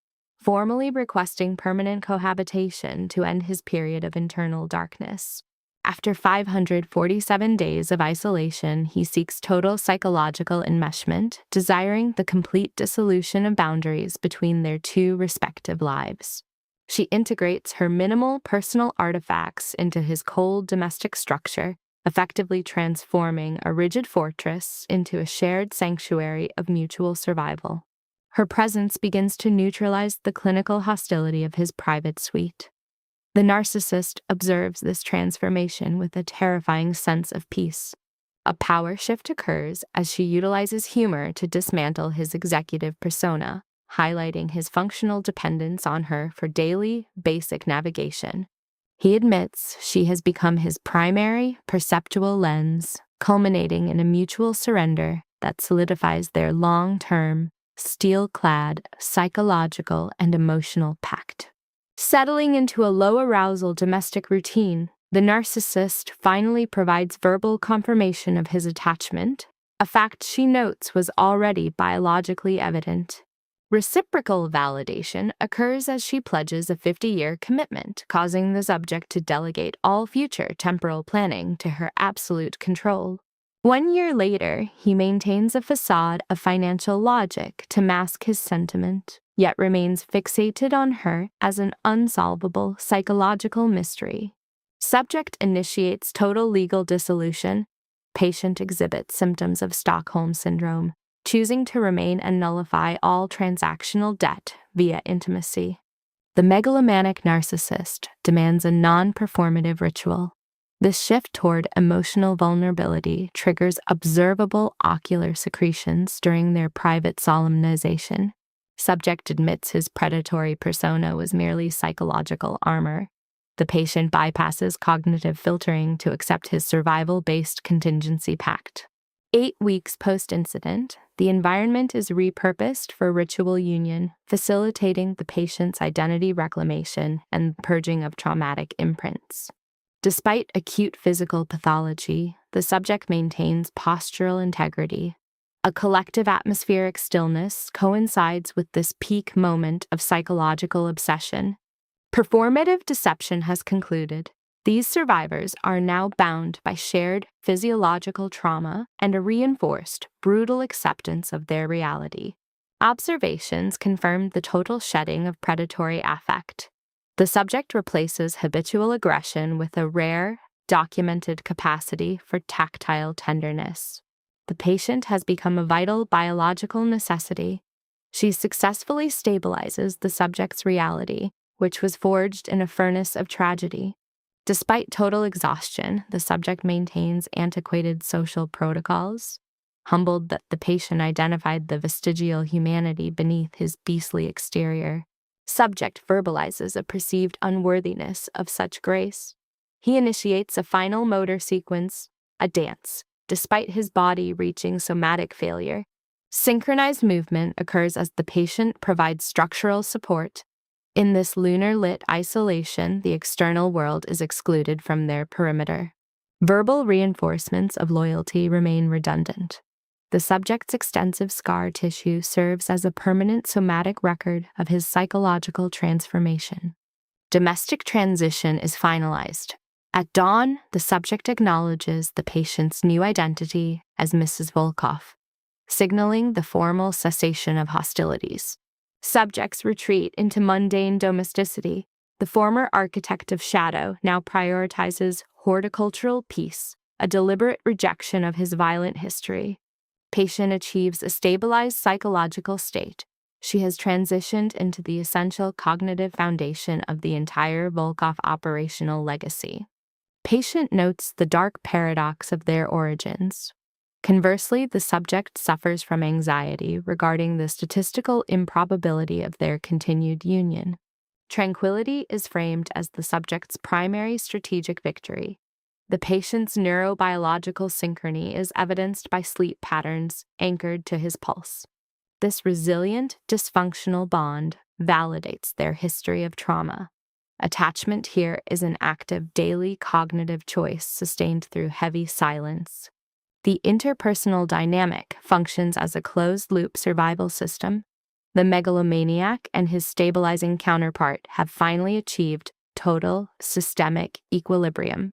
formally requesting permanent cohabitation to end his period of internal darkness. After 547 days of isolation, he seeks total psychological enmeshment, desiring the complete dissolution of boundaries between their two respective lives. She integrates her minimal personal artifacts into his cold domestic structure, effectively transforming a rigid fortress into a shared sanctuary of mutual survival. Her presence begins to neutralize the clinical hostility of his private suite. The narcissist observes this transformation with a terrifying sense of peace. A power shift occurs as she utilizes humor to dismantle his executive persona, highlighting his functional dependence on her for daily, basic navigation. He admits she has become his primary, perceptual lens, culminating in a mutual surrender that solidifies their long-term, steel-clad, psychological and emotional pact. Settling into a low-arousal domestic routine, the narcissist finally provides verbal confirmation of his attachment, a fact she notes was already biologically evident. Reciprocal validation occurs as she pledges a 50-year commitment, causing the subject to delegate all future temporal planning to her absolute control. 1 year later, he maintains a facade of financial logic to mask his sentiment, yet remains fixated on her as an unsolvable psychological mystery. Subject initiates total legal dissolution. Patient exhibits symptoms of Stockholm Syndrome, choosing to remain and nullify all transactional debt via intimacy. The megalomaniac narcissist demands a non-performative ritual. This shift toward emotional vulnerability triggers observable ocular secretions during their private solemnization. Subject admits his predatory persona was merely psychological armor. The patient bypasses cognitive filtering to accept his survival-based contingency pact. 8 weeks post-incident, the environment is repurposed for ritual union, facilitating the patient's identity reclamation and purging of traumatic imprints. Despite acute physical pathology, the subject maintains postural integrity. A collective atmospheric stillness coincides with this peak moment of psychological obsession. Performative deception has concluded. These survivors are now bound by shared physiological trauma and a reinforced, brutal acceptance of their reality. Observations confirm the total shedding of predatory affect. The subject replaces habitual aggression with a rare, documented capacity for tactile tenderness. The patient has become a vital biological necessity. She successfully stabilizes the subject's reality, which was forged in a furnace of tragedy. Despite total exhaustion, the subject maintains antiquated social protocols, humbled that the patient identified the vestigial humanity beneath his beastly exterior. Subject verbalizes a perceived unworthiness of such grace. He initiates a final motor sequence, a dance, despite his body reaching somatic failure. Synchronized movement occurs as the patient provides structural support. In this lunar-lit isolation, the external world is excluded from their perimeter. Verbal reinforcements of loyalty remain redundant. The subject's extensive scar tissue serves as a permanent somatic record of his psychological transformation. Domestic transition is finalized. At dawn, the subject acknowledges the patient's new identity as Mrs. Volkov, signaling the formal cessation of hostilities. Subjects retreat into mundane domesticity. The former architect of shadow now prioritizes horticultural peace, a deliberate rejection of his violent history. Patient achieves a stabilized psychological state. She has transitioned into the essential cognitive foundation of the entire Volkov operational legacy. Patient notes the dark paradox of their origins. Conversely, the subject suffers from anxiety regarding the statistical improbability of their continued union. Tranquility is framed as the subject's primary strategic victory. The patient's neurobiological synchrony is evidenced by sleep patterns anchored to his pulse. This resilient, dysfunctional bond validates their history of trauma. Attachment here is an active daily cognitive choice sustained through heavy silence. The interpersonal dynamic functions as a closed-loop survival system. The megalomaniac and his stabilizing counterpart have finally achieved total systemic equilibrium.